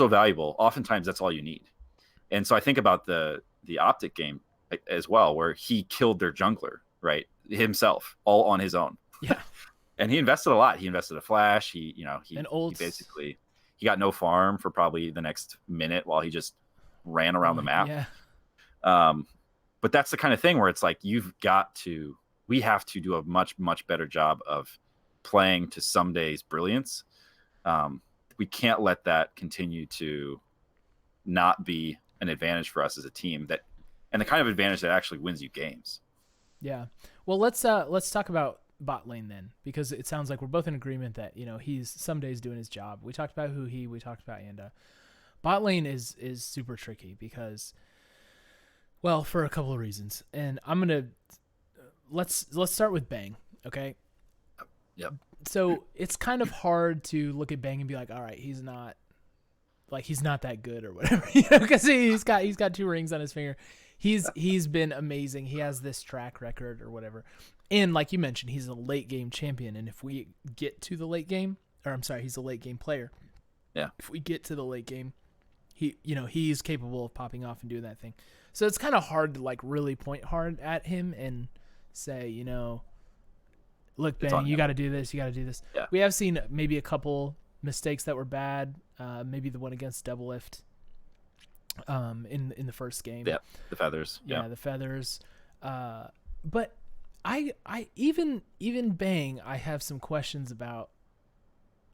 valuable. Oftentimes that's all you need. And so I think about the Optic game as well, where he killed their jungler, right? Himself, all on his own. Yeah. And he invested a lot. He invested a flash. He got no farm for probably the next minute while he just ran around the map. Yeah. But that's the kind of thing where it's like, we have to do a much, much better job of playing to Someday's brilliance. We can't let that continue to not be an advantage for us as a team, and the kind of advantage that actually wins you games. Yeah. Well, let's talk about bot lane then, because it sounds like we're both in agreement that, Someday's doing his job. We talked about Huhi, we talked about Anda. Bot lane is super tricky because, well, for a couple of reasons. And let's start with Bang, okay? Yep. So it's kind of hard to look at Bang and be like, all right, he's not that good or whatever, because he's got 2 rings on his finger. he's been amazing. He has this track record or whatever. And like you mentioned, he's a late game champion. And if we get to the late game, or I'm sorry, he's a late game player. Yeah. If we get to the late game, he's capable of popping off and doing that thing. So it's kind of hard to like really point hard at him and say, look, Bang, you got to do this. You got to do this. Yeah. We have seen maybe a couple mistakes that were bad. Maybe the one against Double Lift in the first game. Yeah, the feathers. Yeah, the feathers. But I even Bang, I have some questions about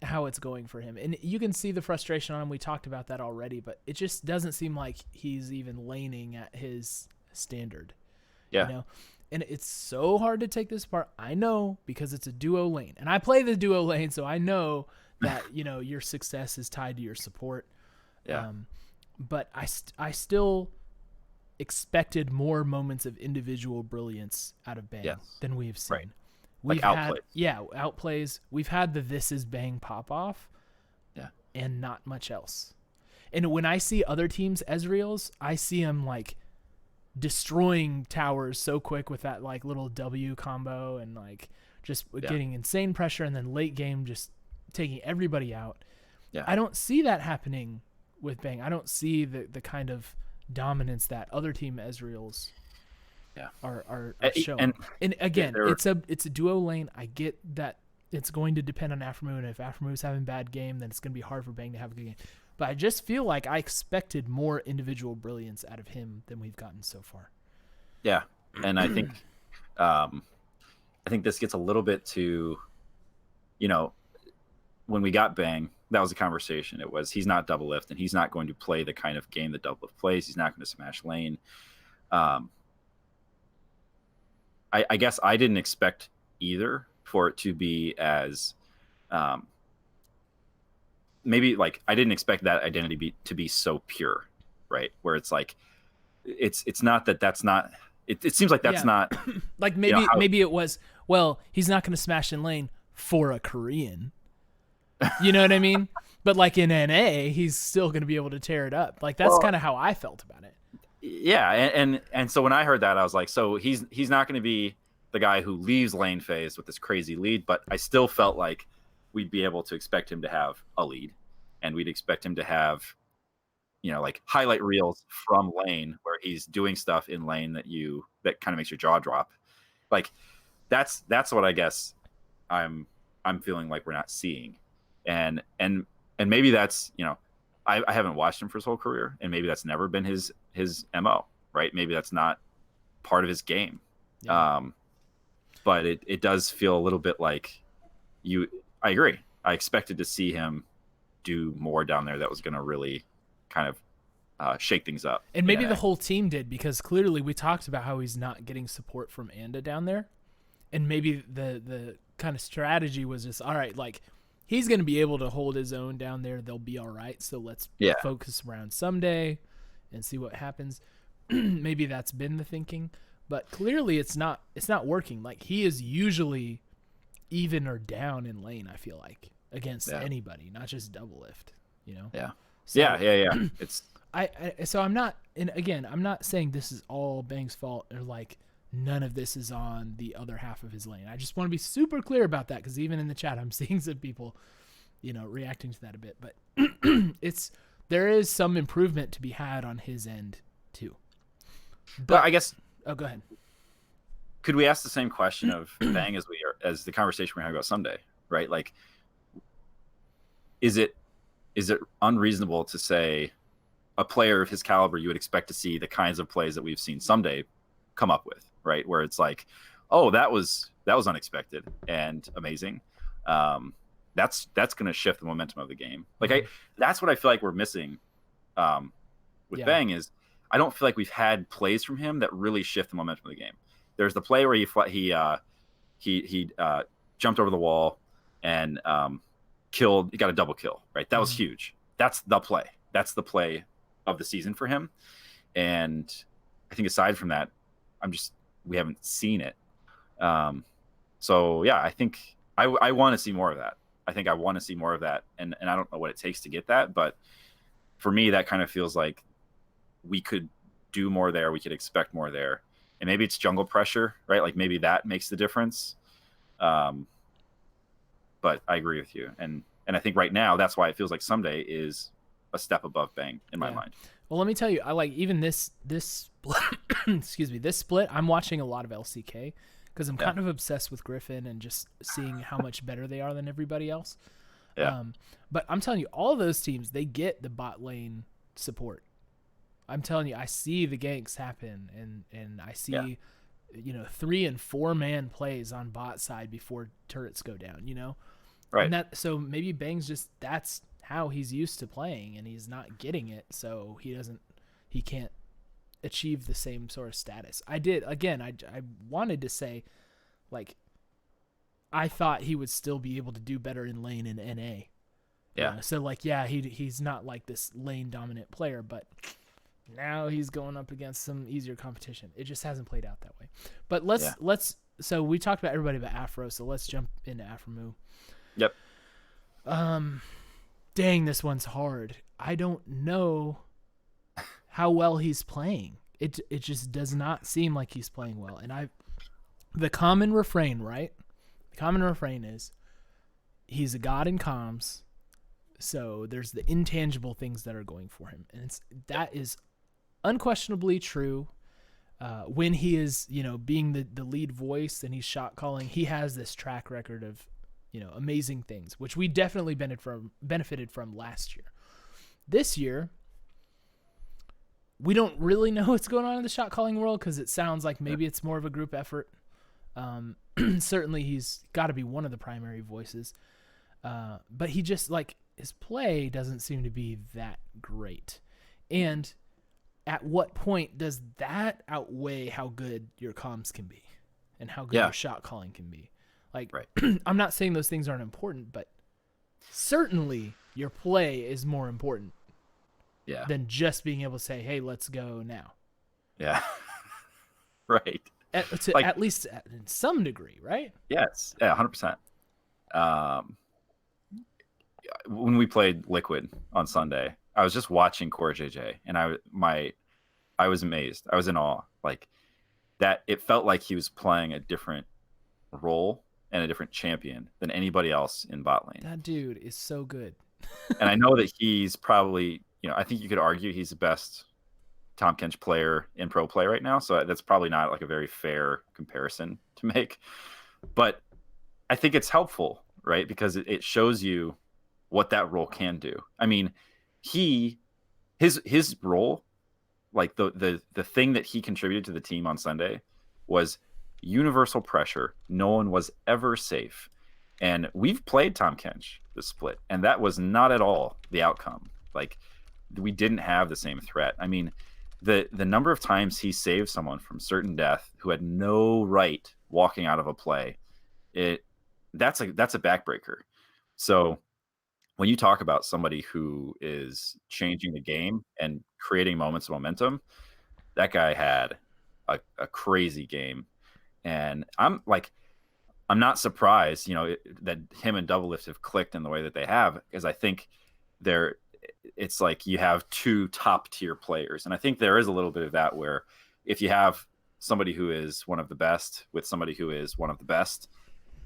how it's going for him. And you can see the frustration on him. We talked about that already, but it just doesn't seem like he's even laning at his standard. Yeah. And it's so hard to take this apart. I know, because it's a duo lane. And I play the duo lane, so I know that, your success is tied to your support. Yeah. But I still expected more moments of individual brilliance out of Bang than we've seen. Right. We've outplays. Outplays. We've had the This Is Bang pop off. Yeah. And not much else. And when I see other teams' Ezreals, I see them like destroying towers so quick with that like little W combo and like just getting insane pressure, and then late game just taking everybody out. Yeah. I don't see that happening with Bang. I don't see the kind of dominance that other team Ezreals are showing. And again, it's a duo lane. I get that it's going to depend on Aftermoon. If Aftermoon's having a bad game, then it's going to be hard for Bang to have a good game. But I just feel like I expected more individual brilliance out of him than we've gotten so far. Yeah, and I think this gets a little bit to, when we got Bang, that was a conversation. It was, he's not Double Lift, and he's not going to play the kind of game that Double Lift plays. He's not going to smash lane. I guess I didn't expect either for it to be as maybe like I didn't expect that identity to be so pure, right? Where it's like it's not that's not it seems like that's not like maybe it was, well, he's not going to smash in lane for a Korean. You know what I mean? But like in NA, he's still going to be able to tear it up. Like that's kind of how I felt about it. Yeah, and so when I heard that, I was like, so he's not going to be the guy who leaves lane phase with this crazy lead, but I still felt like we'd be able to expect him to have a lead, and we'd expect him to have, like highlight reels from lane where he's doing stuff in lane that kind of makes your jaw drop. Like that's what I guess I'm feeling like we're not seeing, and maybe that's I haven't watched him for his whole career, and maybe that's never been his MO, right? Maybe that's not part of his game. Yeah. But it does feel a little bit like I agree. I expected to see him do more down there that was going to really kind of shake things up. And maybe the whole team did, because clearly we talked about how he's not getting support from Anda down there. And maybe the kind of strategy was just, all right, like he's going to be able to hold his own down there. They'll be all right. So let's focus around someday and see what happens. Maybe that's been the thinking, but clearly it's not working. Like he is usually even or down in lane, I feel like, against anybody, not just Double Lift, Yeah. So, yeah. It's so I'm not, and again, I'm not saying this is all Bang's fault or like none of this is on the other half of his lane. I just want to be super clear about that, because even in the chat, I'm seeing some people, reacting to that a bit. But there is some improvement to be had on his end too. But I guess. Oh, go ahead. Could we ask the same question of Bang as the conversation we're having about Sunday, right? Like, is it unreasonable to say a player of his caliber you would expect to see the kinds of plays that we've seen Sunday come up with, right? Where it's like, oh, that was unexpected and amazing. That's going to shift the momentum of the game. Like that's what I feel like we're missing with Bang is I don't feel like we've had plays from him that really shift the momentum of the game. There's the play where he jumped over the wall and killed. He got a double kill, right? That was huge. That's the play. That's the play of the season for him. And I think aside from that, we haven't seen it. So yeah, I think I want to see more of that. I think I want to see more of that, and I don't know what it takes to get that, but for me, that kind of feels like we could do more there. We could expect more there. And maybe it's jungle pressure, right? Like maybe that makes the difference. But I agree with you. And I think right now that's why it feels like Someday is a step above Bang in my mind. Well, let me tell you, I like even this split, excuse me, this split, I'm watching a lot of LCK because I'm kind of obsessed with Griffin and just seeing how much better they are than everybody else. Yeah. But I'm telling you, all of those teams, they get the bot lane support. I'm telling you, I see the ganks happen and I see, 3 and 4 man plays on bot side before turrets go down, Right. And so maybe Bang's just, that's how he's used to playing and he's not getting it. So he can't achieve the same sort of status. I wanted to say, like, I thought he would still be able to do better in lane in NA. Yeah. So like, he's not like this lane dominant player, but now he's going up against some easier competition. It just hasn't played out that way. But let's so we talked about everybody but Afro, so let's jump into Afromoo. Yep. Dang, this one's hard. I don't know how well he's playing. It just does not seem like he's playing well. And the common refrain, right? The common refrain is he's a god in comms, so there's the intangible things that are going for him. And that is unquestionably true. When he is, being the lead voice and he's shot calling, he has this track record of, amazing things, which we definitely benefited from last year. This year, we don't really know what's going on in the shot calling world because it sounds like maybe it's more of a group effort. Certainly he's got to be one of the primary voices. But he just, like, his play doesn't seem to be that great. And at what point does that outweigh how good your comms can be and how good your shot calling can be? Like, I'm not saying those things aren't important, but certainly your play is more important than just being able to say, hey, let's go now. Yeah. Right. At least in some degree, right? Yes. Yeah, 100%. When we played Liquid on Sunday, I was just watching Core JJ, and I was amazed. I was in awe. Like, that it felt like he was playing a different role and a different champion than anybody else in bot lane. That dude is so good. And I know that he's probably, I think you could argue he's the best Tahm Kench player in pro play right now. So that's probably not like a very fair comparison to make. But I think it's helpful, right? Because it shows you what that role can do. I mean, his role, like the thing that he contributed to the team on Sunday was universal pressure. No one was ever safe. And we've played Tahm Kench this split, and that was not at all the outcome. Like, we didn't have the same threat. I mean, the number of times he saved someone from certain death who had no right walking out of a play, that's a backbreaker. So when you talk about somebody who is changing the game and creating moments of momentum, that guy had a crazy game. And I'm not surprised, that him and Doublelift have clicked in the way that they have, because I think it's like you have two top tier players. And I think there is a little bit of that, where if you have somebody who is one of the best with somebody who is one of the best,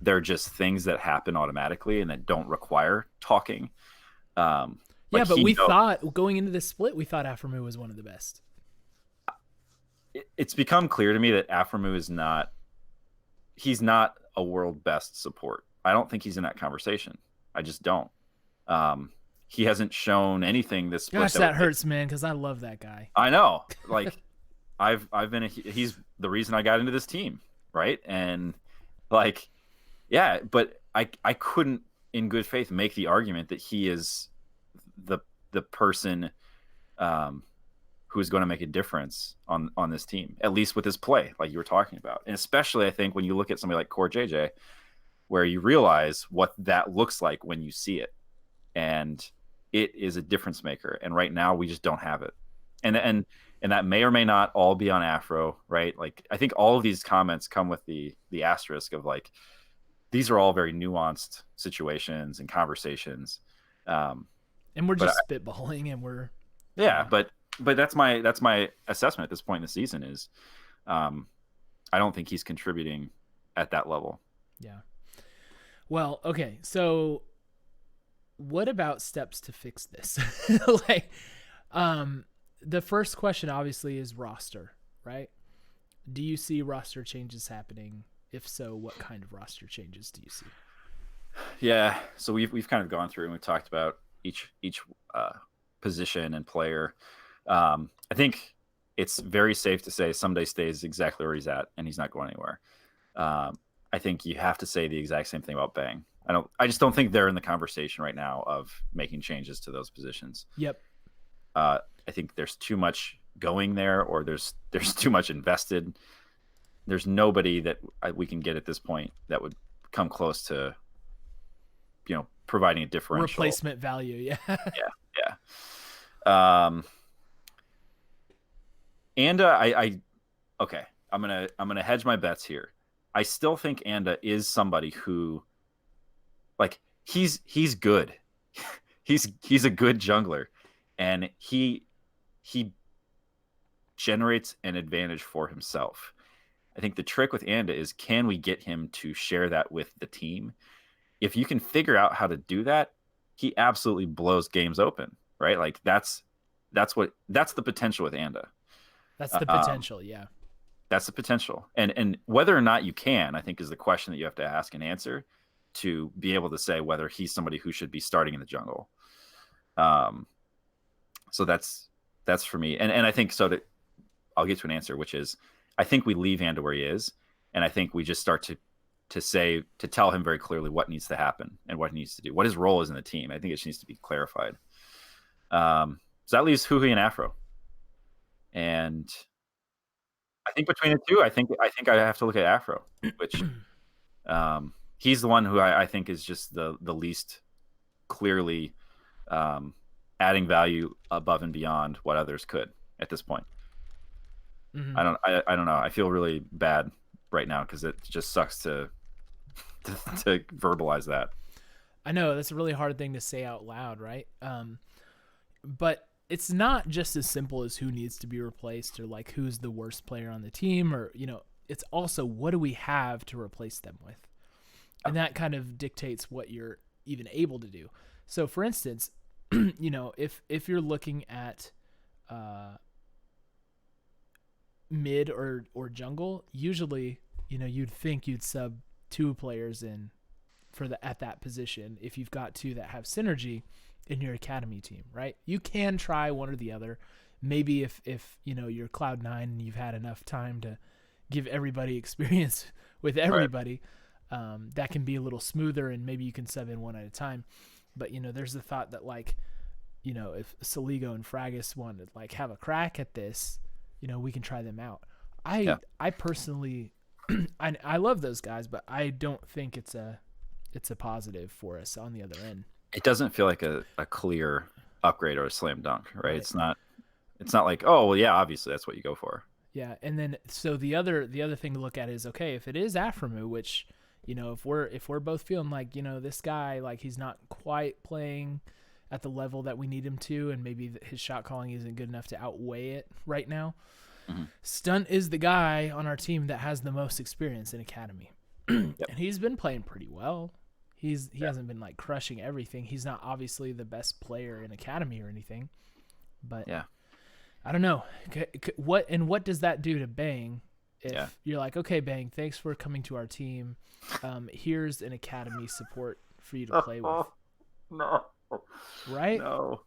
they're just things that happen automatically and that don't require talking. But we thought going into this split, we thought Afromoo was one of the best. It's become clear to me that Afromoo he's not a world best support. I don't think he's in that conversation. I just don't. He hasn't shown anything this split. Gosh, that hurts, man, because I love that guy. I know. Like, he's the reason I got into this team, right? And like, yeah, but I couldn't in good faith make the argument that he is the person who's going to make a difference on this team, at least with his play, like you were talking about. And especially, I think, when you look at somebody like Core JJ, where you realize what that looks like when you see it. And it is a difference maker. And right now we just don't have it. And that may or may not all be on Afro, right? Like, I think all of these comments come with the asterisk of, like, these are all very nuanced situations and conversations. And we're just spitballing, and we're... Yeah, but but that's my assessment at this point in the season is, I don't think he's contributing at that level. Yeah. Well, okay. So what about steps to fix this? Like, the first question obviously is roster, right? Do you see roster changes happening? If so, what kind of roster changes do you see? Yeah. So we've kind of gone through and we talked about each position and player. I think it's very safe to say someday stays exactly where he's at and he's not going anywhere. I think you have to say the exact same thing about Bang. I just don't think they're in the conversation right now of making changes to those positions. Yep. I think there's too much going there, or there's too much invested. There's nobody that we can get at this point that would come close to, providing a differential replacement value. Yeah. Yeah. Anda, okay. I'm gonna hedge my bets here. I still think Anda is somebody who, like, he's good. he's a good jungler, and he generates an advantage for himself. I think the trick with Anda is, can we get him to share that with the team? If you can figure out how to do that, he absolutely blows games open, right? Like that's the potential with Anda. That's the potential, yeah. That's the potential. And whether or not you can, I think, is the question that you have to ask and answer to be able to say whether he's somebody who should be starting in the jungle. So that's for me. And I think so I'll get to an answer, which is, I think we leave Anda where he is, and I think we just start to tell him very clearly what needs to happen and what he needs to do, what his role is in the team. I think it just needs to be clarified. So that leaves Huhi and Afro. And I think between the two, I think I have to look at Afro, which he's the one who I think is just the least clearly adding value above and beyond what others could at this point. Mm-hmm. I don't know. I feel really bad right now because it just sucks to verbalize that. I know that's a really hard thing to say out loud, right? But it's not just as simple as who needs to be replaced or like who's the worst player on the team, or it's also what do we have to replace them with, and that kind of dictates what you're even able to do. So, for instance, if you're looking at mid or jungle, usually you'd think you'd sub 2 players in at that position if you've got 2 that have synergy in your academy team, right? You can try one or the other. Maybe if you're Cloud9 and you've had enough time to give everybody experience with everybody, right, that can be a little smoother, and maybe you can sub in one at a time. But there's the thought that, like, if Saligo and Fragus want to like have a crack at this, we can try them out. I personally, I love those guys, but I don't think it's a positive for us on the other end. It doesn't feel like a clear upgrade or a slam dunk, right? It's not like, oh well, yeah, obviously that's what you go for. Yeah, and then so the other thing to look at is, okay, if it is Aframu, which if we're both feeling like this guy, like, he's not quite playing at the level that we need him to, and maybe his shot calling isn't good enough to outweigh it right now. Mm-hmm. Stunt is the guy on our team that has the most experience in academy. Yep. And he's been playing pretty well. He hasn't been like crushing everything. He's not obviously the best player in academy or anything, but yeah, I don't know what does that do to Bang if you're like, okay, Bang, thanks for coming to our team. Here's an academy support for you to play with. No. Right? No.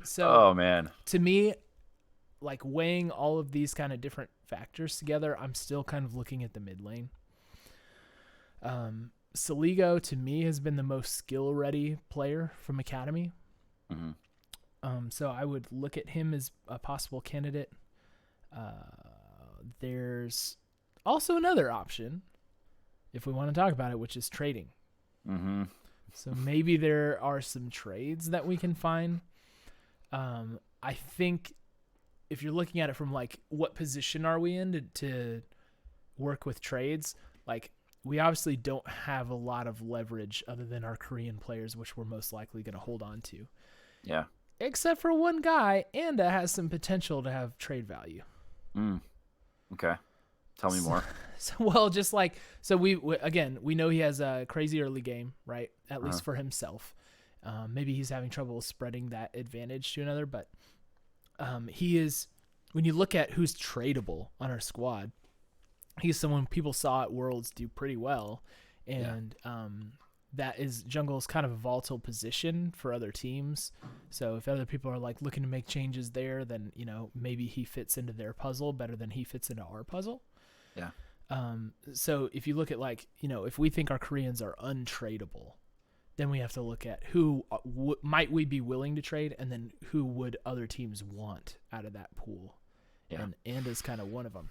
So, oh man, to me, like, weighing all of these kind of different factors together, I'm still kind of looking at the mid lane. Saligo, to me, has been the most skill-ready player from academy. Mm-hmm. So I would look at him as a possible candidate. There's also another option, if we want to talk about it, which is trading. Mm-hmm. So maybe there are some trades that we can find. I think if you're looking at it from, like, what position are we in to work with trades, like, we obviously don't have a lot of leverage other than our Korean players, which we're most likely going to hold on to. Yeah. except for one guy, Anda has some potential to have trade value. Okay. Tell me more. We know he has a crazy early game, right? At least for himself. Maybe he's having trouble spreading that advantage to another, but he is, when you look at who's tradable on our squad, he's someone people saw at Worlds do pretty well. And that is, jungle is kind of a volatile position for other teams. So if other people are like looking to make changes there, then, you know, maybe he fits into their puzzle better than he fits into our puzzle. Yeah. So if you look at, like, you know, if we think our Koreans are untradeable, then we have to look at who might we be willing to trade, and then who would other teams want out of that pool. Yeah. And Anda's kind of one of them.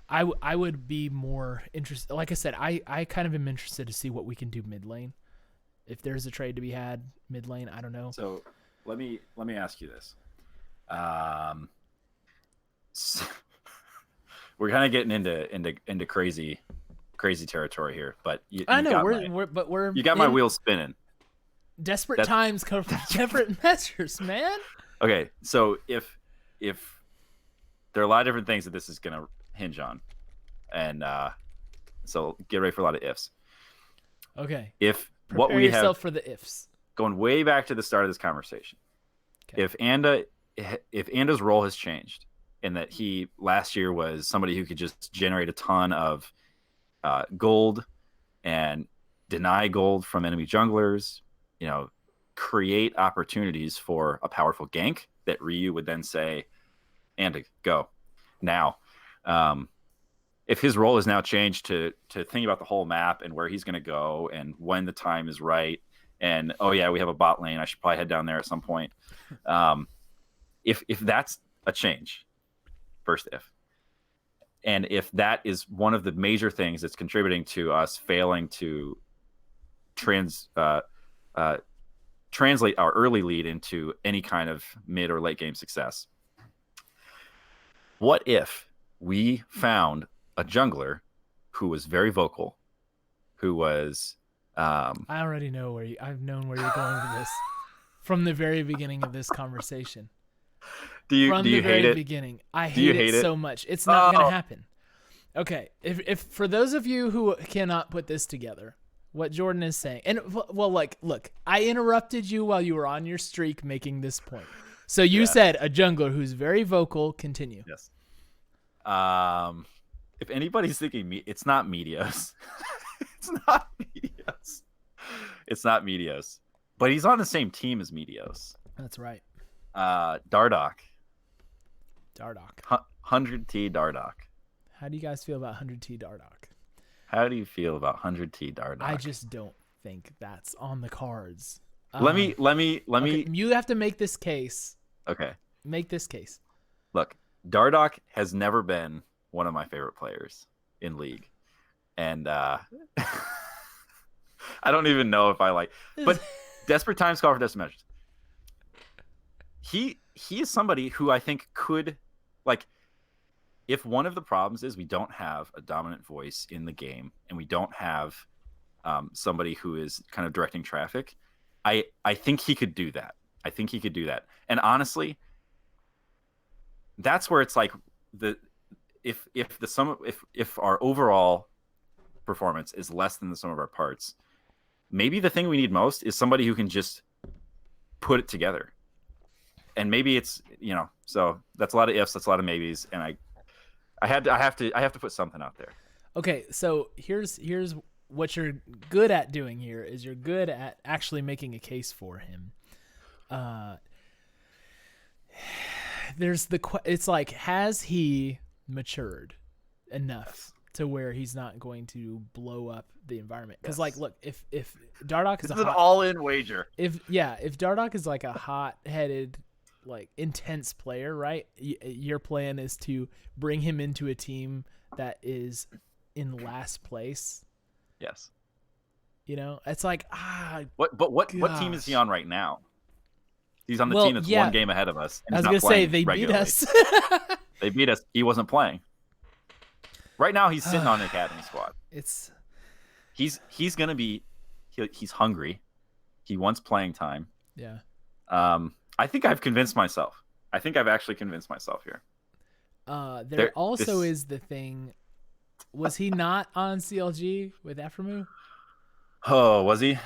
I would be more interested. Like I said, I kind of am interested to see what we can do mid lane. If there's a trade to be had mid lane, I don't know. So let me ask you this. We're kind of getting into crazy territory here, but you got my wheels spinning. Desperate times come from desperate measures, man. Okay, so if there are a lot of different things that this is going to hinge on, and so get ready for a lot of ifs. Okay. Prepare what we yourself have for the ifs. Going way back to the start of this conversation. Okay. If Anda's role has changed, in that he last year was somebody who could just generate a ton of gold and deny gold from enemy junglers, you know, create opportunities for a powerful gank that Ryu would then say, Anda, go now. If his role is now changed to think about the whole map and where he's going to go and when the time is right, and oh yeah, we have a bot lane, I should probably head down there at some point. If that's a change, first and if that is one of the major things that's contributing to us failing to translate our early lead into any kind of mid or late game success, what if we found a jungler who was very vocal, who was I already know I've known where you're going with this from the very beginning of this conversation. Do you hate it? From the very beginning. I hate it so much. It's not going to happen. Okay, if for those of you who cannot put this together, what Jordan is saying, and well, like, look, I interrupted you while you were on your streak making this point. So you said a jungler who's very vocal. Continue. Yes. If anybody's thinking it's not Medios. It's not Medios. But he's on the same team as Medios. That's right. Dardoch. 100T Dardoch. How do you guys feel about 100T Dardoch? How do you feel about 100T Dardoch? I just don't think that's on the cards. Let me. You have to make this case. Okay. Make this case. Look, Dardoch has never been one of my favorite players in League, and I don't even know if I like. But desperate times call for desperate measures. He is somebody who I think could, like, if one of the problems is we don't have a dominant voice in the game and we don't have somebody who is kind of directing traffic, I think he could do that. And honestly, that's where it's like if our overall performance is less than the sum of our parts, maybe the thing we need most is somebody who can just put it together. And maybe it's, you know, so that's a lot of ifs, that's a lot of maybes, and I have to put something out there. Okay, so here's what you're good at doing here is you're good at actually making a case for him. It's like, has he matured enough to where he's not going to blow up the environment? Because like, look, if Dardoch is an all-in wager. If Dardoch is like a hot-headed, like, intense player, right? Your plan is to bring him into a team that is in last place. Yes. You know, it's like what team is he on right now? He's on the team that's one game ahead of us. And I was gonna say they beat us. They beat us. He wasn't playing. Right now, he's sitting on the academy squad. He's gonna be. He's hungry. He wants playing time. Yeah. I think I've convinced myself. I think I've actually convinced myself here. There also is the thing. Was he not on CLG with Ephramu? Oh, was he?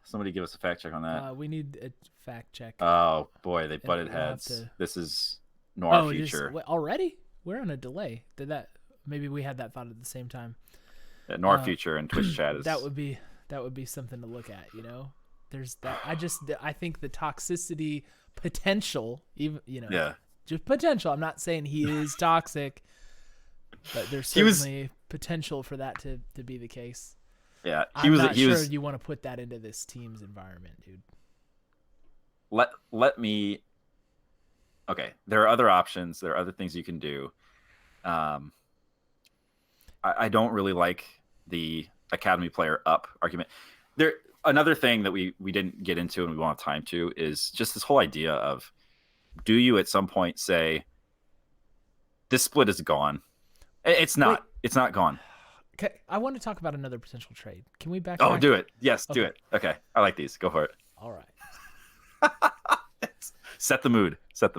Somebody give us a fact check on that. We need a fact check. Oh boy, they butted heads. This is Noir Future. Already? We're on a delay. Maybe we had that thought at the same time. Yeah, Noir Future and Twitch chat is that would be something to look at. There's that. I think the toxicity potential, even just potential. I'm not saying he is toxic, but there's certainly potential for that to be the case. Yeah, I'm not sure you want to put that into this team's environment, dude. Let me. Okay, there are other options. There are other things you can do. I don't really like the academy player up argument. Another thing that we didn't get into and we won't have time to is just this whole idea of, do you at some point say, this split is gone? It's not. Wait. It's not gone. Okay, I want to talk about another potential trade. Can we back? Oh, do it. Yes, okay. Do it. Okay, I like these. Go for it. All right. Set the mood. Here's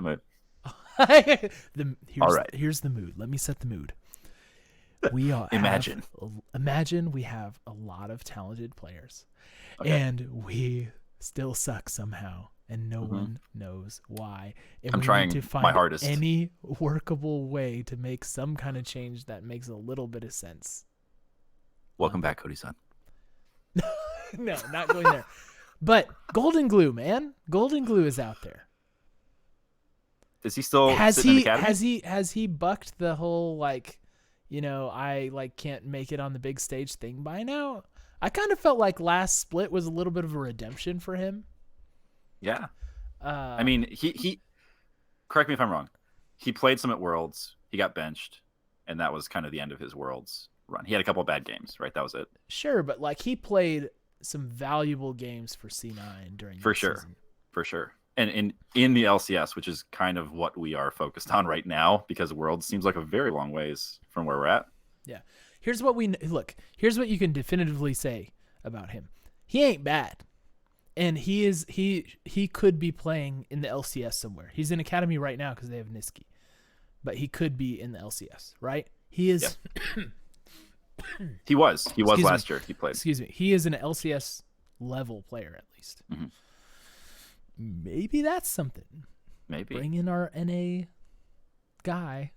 the mood. Let me set the mood. We are imagine we have a lot of talented players, and we still suck somehow, and no one knows why. And I'm trying to find my hardest. Any workable way to make some kind of change that makes a little bit of sense. Welcome back, Cody-san. No, not going there. But Golden Glue, man, Golden Glue is out there. Is he still in the academy? Has he bucked the whole I can't make it on the big stage thing by now? I kind of felt like last split was a little bit of a redemption for him. Yeah. I mean, he correct me if I'm wrong. He played some at Worlds. He got benched, and that was kind of the end of his Worlds run. He had a couple of bad games, right? That was it. Sure, but he played some valuable games for C9 during the season. For sure. And in the LCS, which is kind of what we are focused on right now, because Worlds seems like a very long ways from where we're at. Yeah. Here's what you can definitively say about him. He ain't bad. And he could be playing in the LCS somewhere. He's in academy right now because they have Niski. But he could be in the LCS, right? He is He was last year. He played. Excuse me. He is an LCS level player at least. Mm-hmm. Maybe that's something. Maybe bring in our NA guy.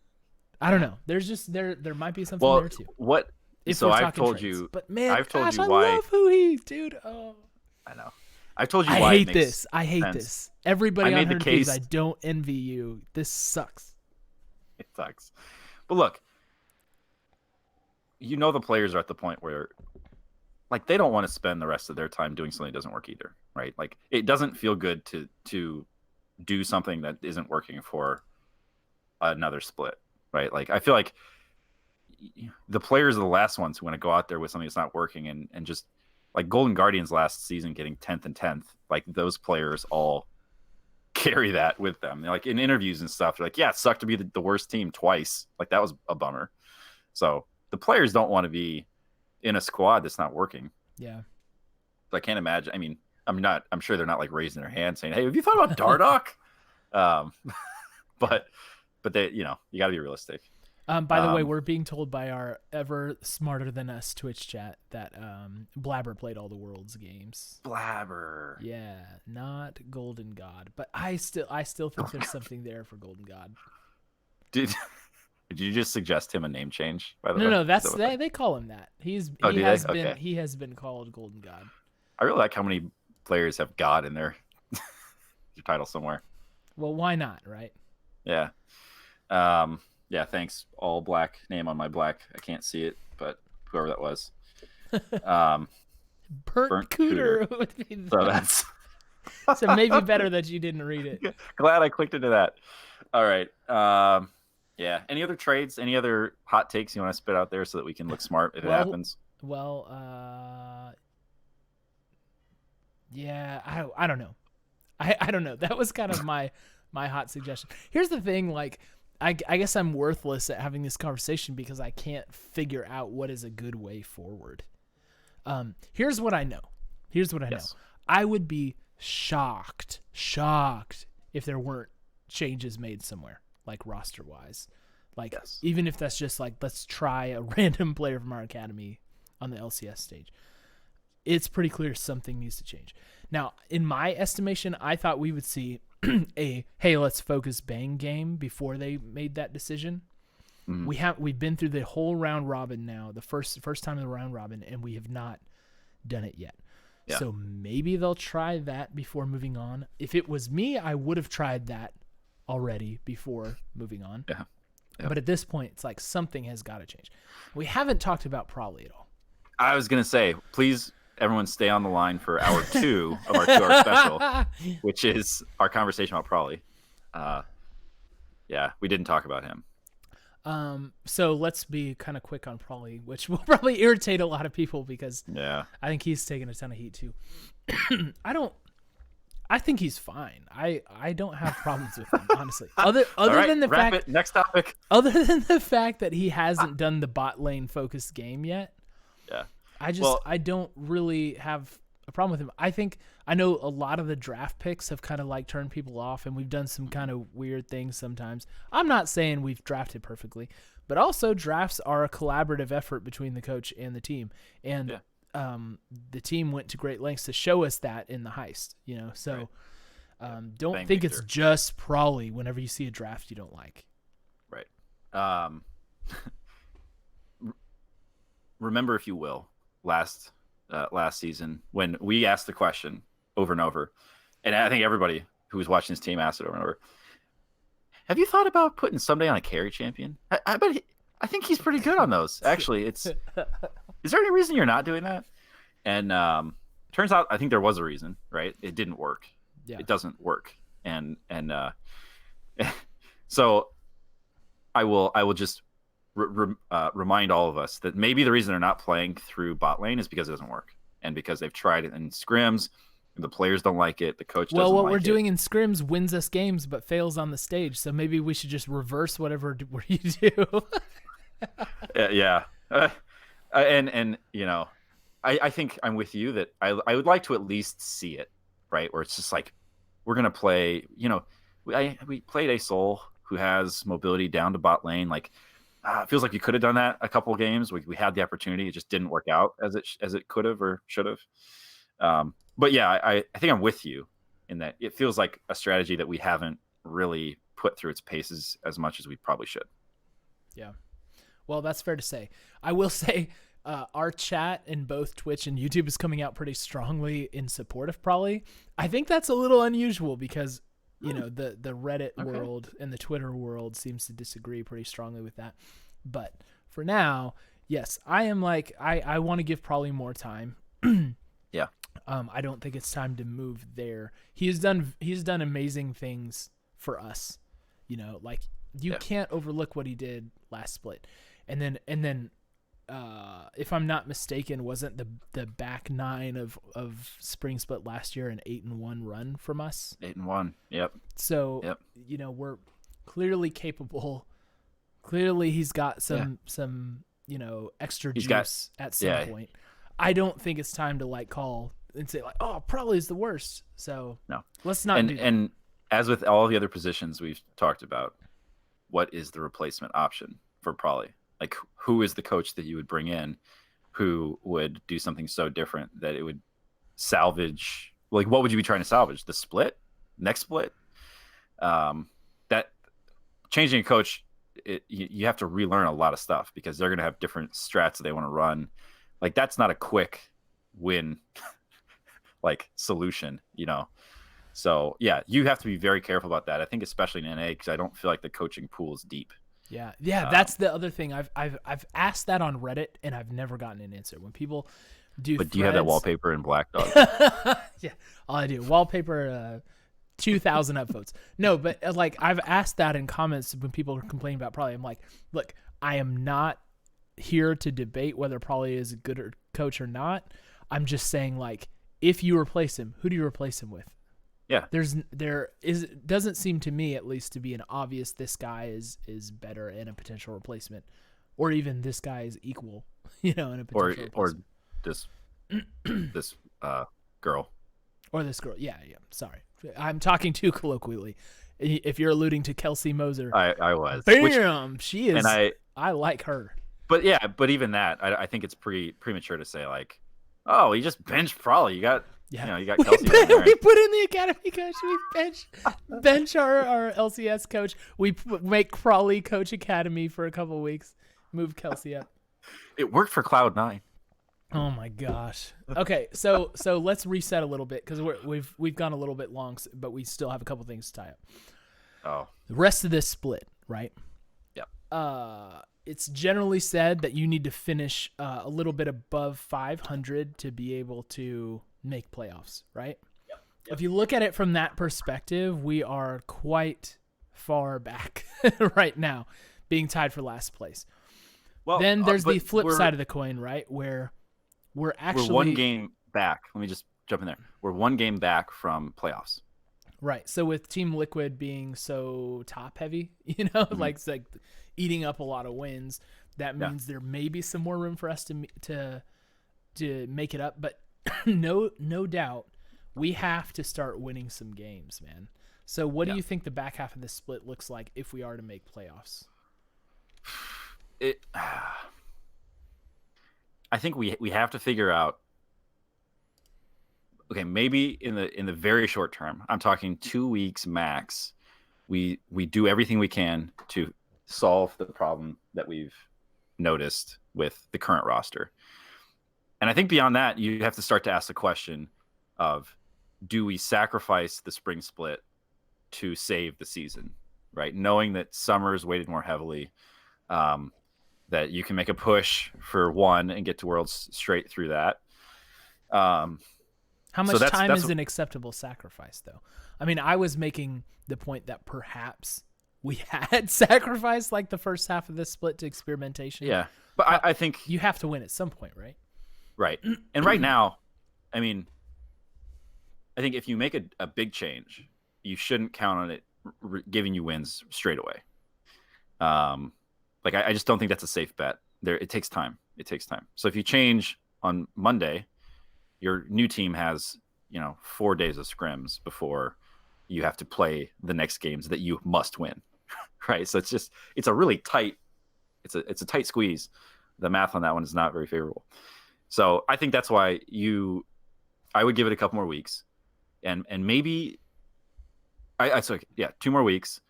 I don't know. There's just there might be something there too. What? If so I've told trades. You. But man, I've told you I why. love who he, dude. Oh, I know. I've told you I why. Hate this. I hate this. Everybody on her Thieves, I don't envy you. This sucks. It sucks. But look, the players are at the point where, they don't want to spend the rest of their time doing something that doesn't work either, right? It doesn't feel good to do something that isn't working for another split, right? I feel like the players are the last ones who want to go out there with something that's not working and just Golden Guardians last season getting 10th and 10th, those players all carry that with them. In interviews and stuff, they're like, yeah, it sucked to be the worst team twice. That was a bummer. So the players don't want to be in a squad that's not working. Yeah. I can't imagine. I mean, I'm sure they're not raising their hand saying, hey, have you thought about Dardoch? But they, you gotta be realistic. By the way, we're being told by our ever smarter than us Twitch chat that Blabber played all the World's games. Blabber. Yeah, not Golden God, but I still think there's something there for Golden God. Did you just suggest him a name change? By the way, no, that's they call him that. He has been called Golden God. I really like how many players have God in their title somewhere. Well, why not, right? Yeah. Yeah, thanks. All black name on my black. I can't see it, but whoever that was. Burnt Cooter would be the... So that's so maybe better that you didn't read it. Glad I clicked into that. All right. Yeah. Any other trades? Any other hot takes you want to spit out there so that we can look smart if it happens? Well, yeah, I don't know. I don't know. That was kind of my hot suggestion. Here's the thing, I guess I'm worthless at having this conversation because I can't figure out what is a good way forward. Here's what I know. Yes. I would be shocked if there weren't changes made somewhere, like roster wise. Like, yes. Even if that's just like, let's try a random player from our academy on the LCS stage. It's pretty clear something needs to change. Now, in my estimation, I thought we would see hey, let's focus Bang game before they made that decision. We've been through the whole round robin now, the first time in the round robin, and we have not done it yet. Yeah. So maybe they'll try that before moving on. If it was me, I would have tried that already before moving on. Yeah. But at this point, it's like something has got to change. We haven't talked about Probably at all. I was going to say, please, everyone stay on the line for hour 2 of our 2-hour special, which is our conversation about Probably. Yeah, we didn't talk about him. So let's be kind of quick on Probably, which will probably irritate a lot of people because I think he's taking a ton of heat too. I think he's fine. I don't have problems with him, honestly. Other than the fact, next topic. Other than the fact that he hasn't done the bot lane focused game yet. Yeah. I don't really have a problem with him. I know a lot of the draft picks have kind of like turned people off, and we've done some kind of weird things sometimes. I'm not saying we've drafted perfectly, but also drafts are a collaborative effort between the coach and the team. And the team went to great lengths to show us that in the heist, so don't think it's just Probably whenever you see a draft you don't like. Right. Remember, if you will, last season when we asked the question over and over, and I think everybody who was watching this team asked it over and over, have you thought about putting Someday on a carry champion? I think he's pretty good on those. Actually, is there any reason you're not doing that? And turns out, I think there was a reason, right? It didn't work. Yeah. It doesn't work. And so I will just remind all of us that maybe the reason they're not playing through bot lane is because it doesn't work, and because they've tried it in scrims, and the players don't like it, the coach doesn't like it. Well, what we're doing in scrims wins us games but fails on the stage, so maybe we should just reverse whatever you do. Yeah. And I think I'm with you that I would like to at least see it, right? Where it's just like, we're going to play, we played a Soul who has mobility down to bot lane. Like, it feels like you could have done that a couple of games. We had the opportunity. It just didn't work out as it could have or should have. But yeah, I think I'm with you in that it feels like a strategy that we haven't really put through its paces as much as we probably should. Yeah. Well, that's fair to say. I will say our chat in both Twitch and YouTube is coming out pretty strongly in support of Probably. I think that's a little unusual because, the Reddit world and the Twitter world seems to disagree pretty strongly with that. But for now, yes, I am like, I want to give Probably more time. Yeah. I don't think it's time to move there. He's done amazing things for us. You can't overlook what he did last split. And then if I'm not mistaken, wasn't the back 9 of Spring Split last year an 8-1 run from us? 8-1. Yep. So we're clearly capable. Clearly he's got some extra juice at some point. I don't think it's time to call and say Probably is the worst. So no, let's not do that. And as with all the other positions we've talked about, what is the replacement option for Probably? Like, who is the coach that you would bring in who would do something so different that it would salvage? Like, what would you be trying to salvage? The split? Next split? That changing a coach, you have to relearn a lot of stuff because they're going to have different strats that they want to run. Like, that's not a quick win, solution, So, yeah, you have to be very careful about that. I think especially in NA because I don't feel like the coaching pool is deep. Yeah, that's the other thing. I've asked that on Reddit and I've never gotten an answer. When people do, but do you have that wallpaper in Black Dog? Yeah, all I do wallpaper. 2,000 upvotes. No, but I've asked that in comments when people are complaining about Probably. I'm like, look, I am not here to debate whether Probably is a good coach or not. I'm just saying if you replace him, who do you replace him with? Yeah. There doesn't seem to me at least to be an obvious this guy is better and a potential replacement, or even this guy is equal, in a potential replacement. Or this girl. Or this girl. Yeah. Sorry. I'm talking too colloquially. If you're alluding to Kelsey Moser, I was. Bam, she is. And I like her. But even that, I think it's pretty premature to say like, oh, you just benched Frawley. You got Kelsey. We put in the academy coach. We bench our LCS coach. We make Crawley coach academy for a couple of weeks. Move Kelsey up. It worked for Cloud9. Oh my gosh. Okay, so let's reset a little bit because we've gone a little bit long, but we still have a couple things to tie up. Oh. The rest of this split, right? Yep. It's generally said that you need to finish a little bit above 500 to be able to make playoffs, right? Yep. If you look at it from that perspective, we are quite far back right now, being tied for last place. Well, then there's the flip side of the coin, right? Where we're one game back. Let me just jump in there. We're one game back from playoffs. Right. So with Team Liquid being so top heavy, like it's like eating up a lot of wins, that means there may be some more room for us to make it up. But no doubt we have to start winning some games, man. So what do you think the back half of this split looks like if we are to make playoffs? I think we have to figure out. Okay, maybe in the very short term, I'm talking 2 weeks max. We do everything we can to solve the problem that we've noticed with the current roster. And I think beyond that, you have to start to ask the question of, do we sacrifice the spring split to save the season, right? Knowing that summer is weighted more heavily, that you can make a push for one and get to Worlds straight through that. How much time is an acceptable sacrifice, though? I mean, I was making the point that perhaps we had sacrificed like the first half of this split to experimentation. Yeah, but I think you have to win at some point, right? Right. And right now, I mean, I think if you make a big change, you shouldn't count on it giving you wins straight away. Like I just don't think that's a safe bet. It takes time. So if you change on Monday, your new team has 4 days of scrims before you have to play the next games that you must win, right? So it's a really tight, it's a tight squeeze. The math on that one is not very favorable. So I think that's why I would give it a couple more weeks, and maybe 2 more weeks.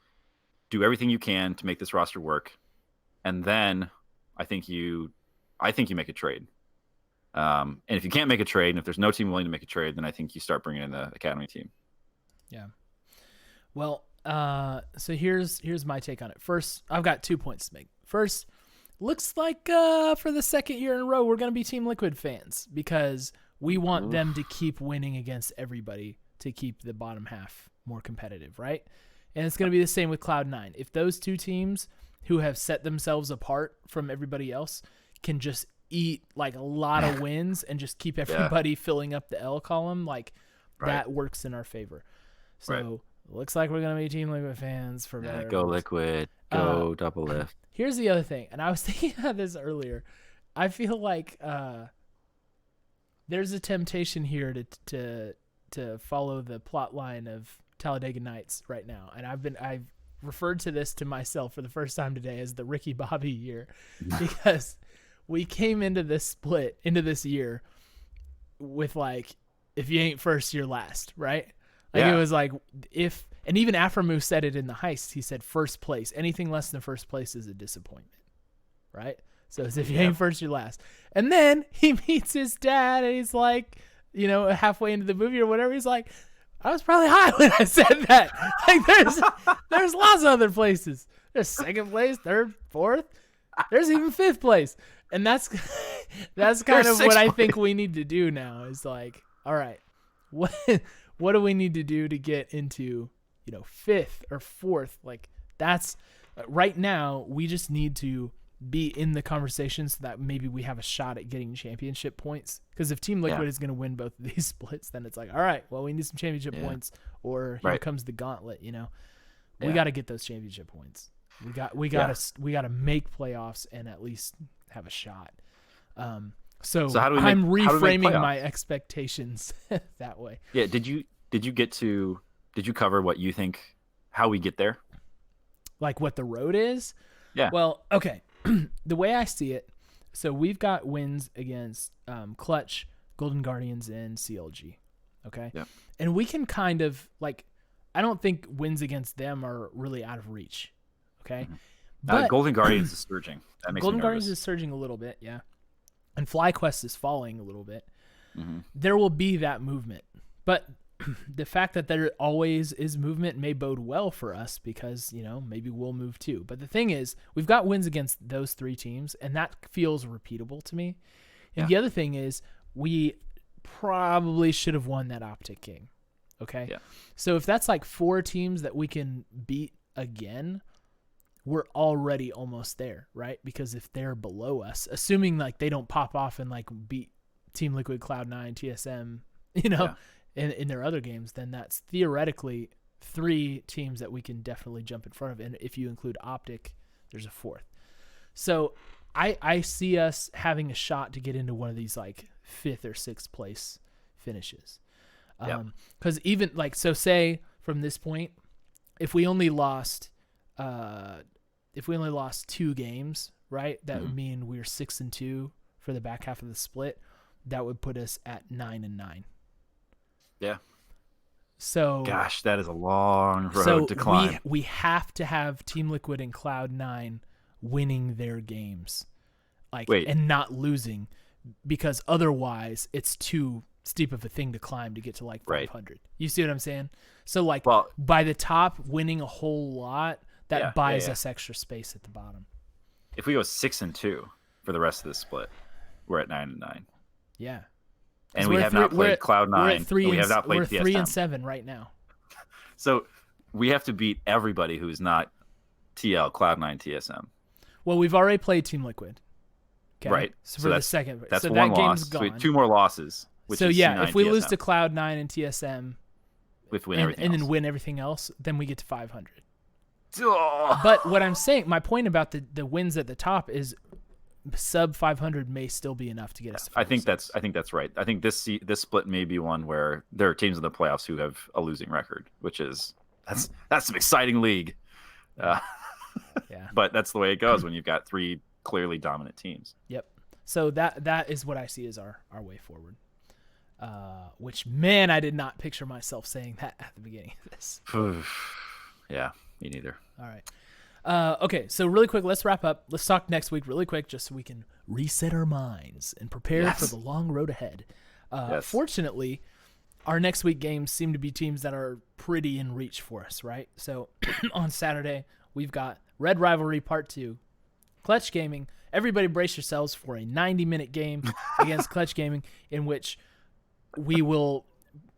Do everything you can to make this roster work, and then I think you make a trade. And if you can't make a trade, and if there's no team willing to make a trade, then I think you start bringing in the academy team. Yeah. Well, so here's my take on it. First, I've got 2 points to make. First, looks like for the second year in a row, we're going to be Team Liquid fans because we want them to keep winning against everybody to keep the bottom half more competitive, right? And it's going to be the same with Cloud9. If those two teams who have set themselves apart from everybody else can just eat like a lot of wins and just keep everybody filling up the L column, like that works in our favor. So looks like we're going to be Team Liquid fans for better. Go Liquid. Go double lift. Here's the other thing, and I was thinking about this earlier. I feel like there's a temptation here to follow the plot line of Talladega Nights right now, and I've referred to this to myself for the first time today as the Ricky Bobby year, because we came into this year with like, if you ain't first, you're last, right? Like it was like and even Aframu said it in the heist. He said first place. Anything less than first place is a disappointment, right? So it's if you ain't first, you're last. And then he meets his dad, and he's like, halfway into the movie or whatever, he's like, I was probably high when I said that. Like there's lots of other places. There's second place, third, fourth. There's even fifth place. And that's kind of what I think we need to do now is like, all right, what do we need to do to get into, fifth or fourth? Like that's right now we just need to be in the conversation so that maybe we have a shot at getting championship points. Because if Team Liquid is going to win both of these splits, then it's like, all right, well, we need some championship points, or here comes the gauntlet. We got to get those championship points. We got to make playoffs and at least have a shot. So I'm reframing my expectations that way. Yeah. Did you get to Did you cover what you think, how we get there? Like what the road is? Yeah. Well, okay. The way I see it, so we've got wins against Clutch, Golden Guardians, and CLG. Okay. Yeah. And we can kind of like, I don't think wins against them are really out of reach. Okay. Mm-hmm. But Golden Guardians is surging. That makes Golden me Guardians nervous. is surging a little bit. Yeah. And FlyQuest is falling a little bit. Mm-hmm. There will be that movement, but the fact that there always is movement may bode well for us because, maybe we'll move too. But the thing is, we've got wins against those 3 teams, and that feels repeatable to me. And the other thing is, we probably should have won that Optic game. Okay? Yeah. So if that's like 4 teams that we can beat again, we're already almost there, right? Because if they're below us, assuming like they don't pop off and like beat Team Liquid, Cloud9, TSM, in their other games, then that's theoretically 3 teams that we can definitely jump in front of. And if you include Optic, there's a 4th. So I see us having a shot to get into one of these like 5th or 6th place finishes. Because even like, so say from this point, if we only lost 2 games, right, that would mean we're 6-2 for the back half of the split. That would put us at 9-9. Yeah. So gosh, that is a long road to climb. We have to have Team Liquid and Cloud9 winning their games, and not losing, because otherwise it's too steep of a thing to climb to get to like 500. Right. You see what I'm saying? So by the top winning a whole lot, that buys us extra space at the bottom. If we go 6-2 for the rest of the split, we're at 9-9. Yeah. And we have not played Cloud9. We have not played TSM. We're 3-7 right now. So we have to beat everybody who's not TL, Cloud9, TSM. Well, we've already played Team Liquid. Okay? Right. So for the second. That's so one that loss. Game's gone. So we have 2 more losses. So if we lose to Cloud9 and TSM, and then win everything else, then we get to 500. Oh. But what I'm saying, my point about the wins at the top is sub 500 may still be enough to get us to 500. I think that's right. I think this split may be one where there are teams in the playoffs who have a losing record, which is that's an exciting league. Yeah. But that's the way it goes when you've got 3 clearly dominant teams. Yep. So that is what I see as our way forward. Which, man, I did not picture myself saying that at the beginning of this. Yeah, me neither. All right. Okay, so really quick, let's wrap up. Let's talk next week really quick just so we can reset our minds and prepare for the long road ahead. Fortunately, our next week games seem to be teams that are pretty in reach for us, right? So on Saturday, we've got Red Rivalry Part 2, Clutch Gaming. Everybody brace yourselves for a 90-minute game against Clutch Gaming in which we will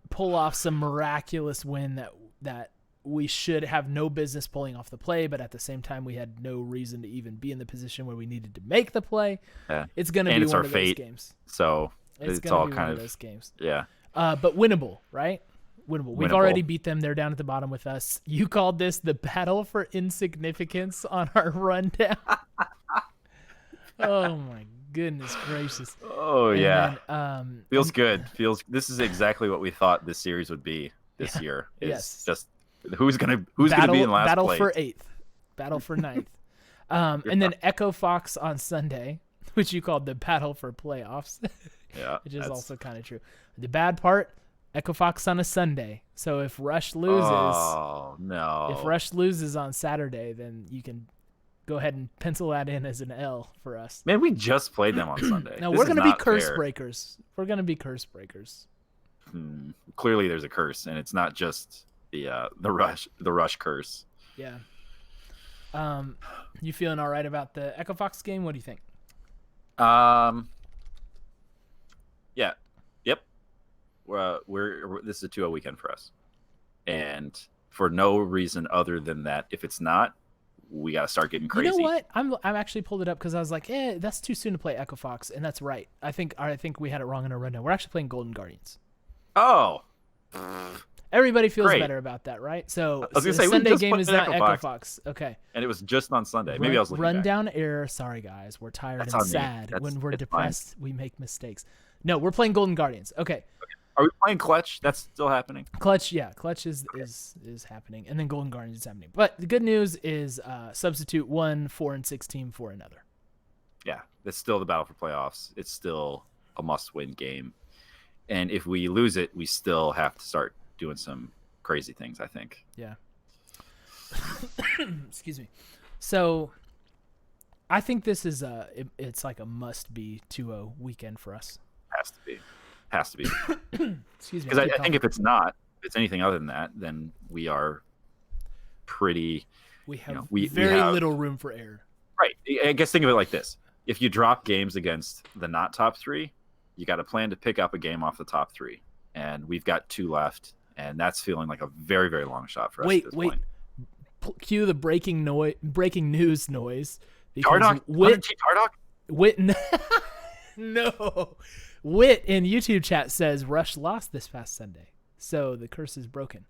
pull off some miraculous win that we should have no business pulling off the play, but at the same time, we had no reason to even be in the position where we needed to make the play. Yeah. It's going to be one of those games. So it's all kind of those games. Yeah. But winnable, right? Winnable. We've already beat them. They're down at the bottom with us. You called this the battle for insignificance on our rundown. Oh my goodness gracious. Oh, and yeah. Then, feels good. This is exactly what we thought this series would be this year. It's just who's gonna be in last battle place. For 8th, battle for 9th. And then Echo Fox on Sunday, which you called the battle for playoffs. Yeah. Which is also kind of true. The bad part, Echo Fox on a Sunday. So if Rush loses, if Rush loses on Saturday, then you can go ahead and pencil that in as an L for us. Man, we just played them on Sunday. No, we're going to be curse breakers. We're going to be curse breakers. Clearly there's a curse, and it's not just the Rush curse. Yeah. You feeling all right about the Echo Fox game? What do you think? Yeah. Yep. This is a 2-0 weekend for us. And for no reason other than that, if it's not, we got to start getting crazy. You know what? I'm actually pulled it up because I was like, that's too soon to play Echo Fox, and that's right. I think we had it wrong in our rundown. We're actually playing Golden Guardians. Oh. Everybody feels better about that, right? So the Sunday game is not Echo Fox. Okay. And it was just on Sunday. Maybe I was looking rundown error. Sorry, guys. We're tired and sad. When we're depressed, we make mistakes. No, we're playing Golden Guardians. Okay. Are we playing Clutch? That's still happening. Clutch is happening, and then Golden Guardians is happening. But the good news is substitute 1 4 and 6 team for another. Yeah, it's still the battle for playoffs. It's still a must-win game, and if we lose it, we still have to start doing some crazy things, I think. Yeah. Excuse me. So, I think this is it's like a must-be 2-0 weekend for us. Has to be. Excuse me. Because I think if it's anything other than that, then we are pretty. We have very little room for error. Right. I guess think of it like this: if you drop games against the not top 3, you got to plan to pick up a game off the top 3, and we've got 2 left, and that's feeling like a very, very long shot for us. At this point. Cue the breaking news noise. Tardock? Whit. No. Whit in YouTube chat says Rush lost this past Sunday, so the curse is broken.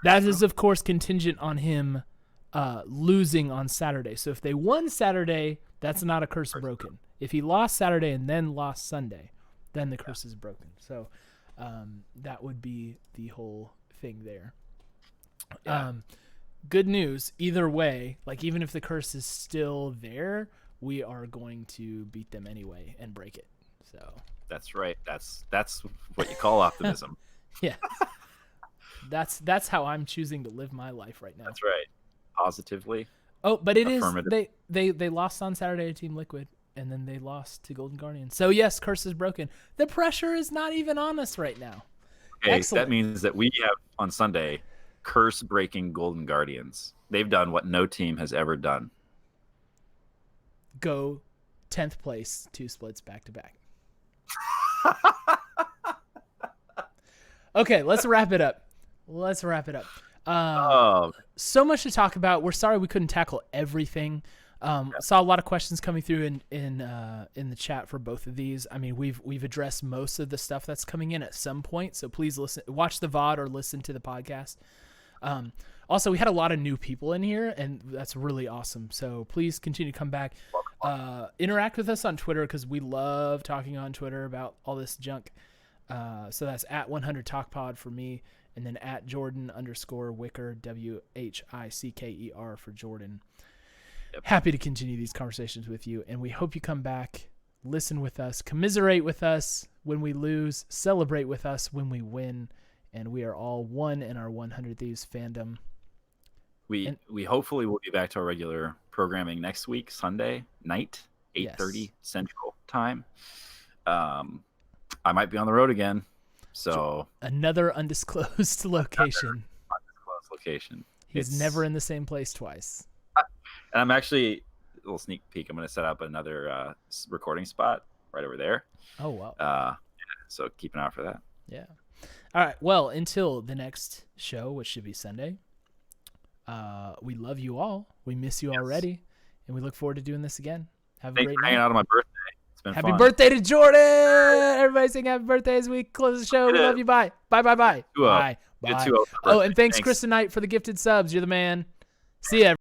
That is, of course, contingent on him losing on Saturday. So if they won Saturday, that's not a curse broken. If he lost Saturday and then lost Sunday, then the curse is broken. So that would be the whole thing there. Yeah. Good news, either way, like even if the curse is still there, we are going to beat them anyway and break it. So that's right. That's what you call optimism. Yeah. That's how I'm choosing to live my life right now. That's right. Positively. Oh, but it is they lost on Saturday to Team Liquid, and then they lost to Golden Guardians. So yes, curse is broken. The pressure is not even on us right now. Okay, excellent. That means that we have on Sunday curse breaking Golden Guardians. They've done what no team has ever done. Go 10th place, 2 splits back to back. Okay, let's wrap it up. So much to talk about. We're sorry we couldn't tackle everything. Saw a lot of questions coming through in the chat for both of these. I mean, we've addressed most of the stuff that's coming in at some point. So please watch the VOD or listen to the podcast. Also, we had a lot of new people in here, and that's really awesome. So please continue to come back. Interact with us on Twitter because we love talking on Twitter about all this junk. So that's at 100TalkPod for me, and then at Jordan_Wicker, WHICKER for Jordan. Yep. Happy to continue these conversations with you, and we hope you come back, listen with us, commiserate with us when we lose, celebrate with us when we win, and we are all one in our 100 Thieves fandom. We hopefully will be back to our regular programming next week, Sunday night, 8:30 Central Time. I might be on the road again, so another undisclosed location. He's never in the same place twice. And I'm actually a little sneak peek. I'm going to set up another recording spot right over there. Oh wow! So keep an eye out for that. Yeah. All right. Well, until the next show, which should be Sunday. We love you all. We miss you already, and we look forward to doing this again. Have a great night. Hanging out on my birthday. It's been happy fun. Birthday to Jordan! Everybody sing happy birthday as we close the show. We love you. Bye. Bye. Bye. Bye. Bye. Bye. Oh, and thanks, Kristen Knight, for the gifted subs. You're the man. See ya.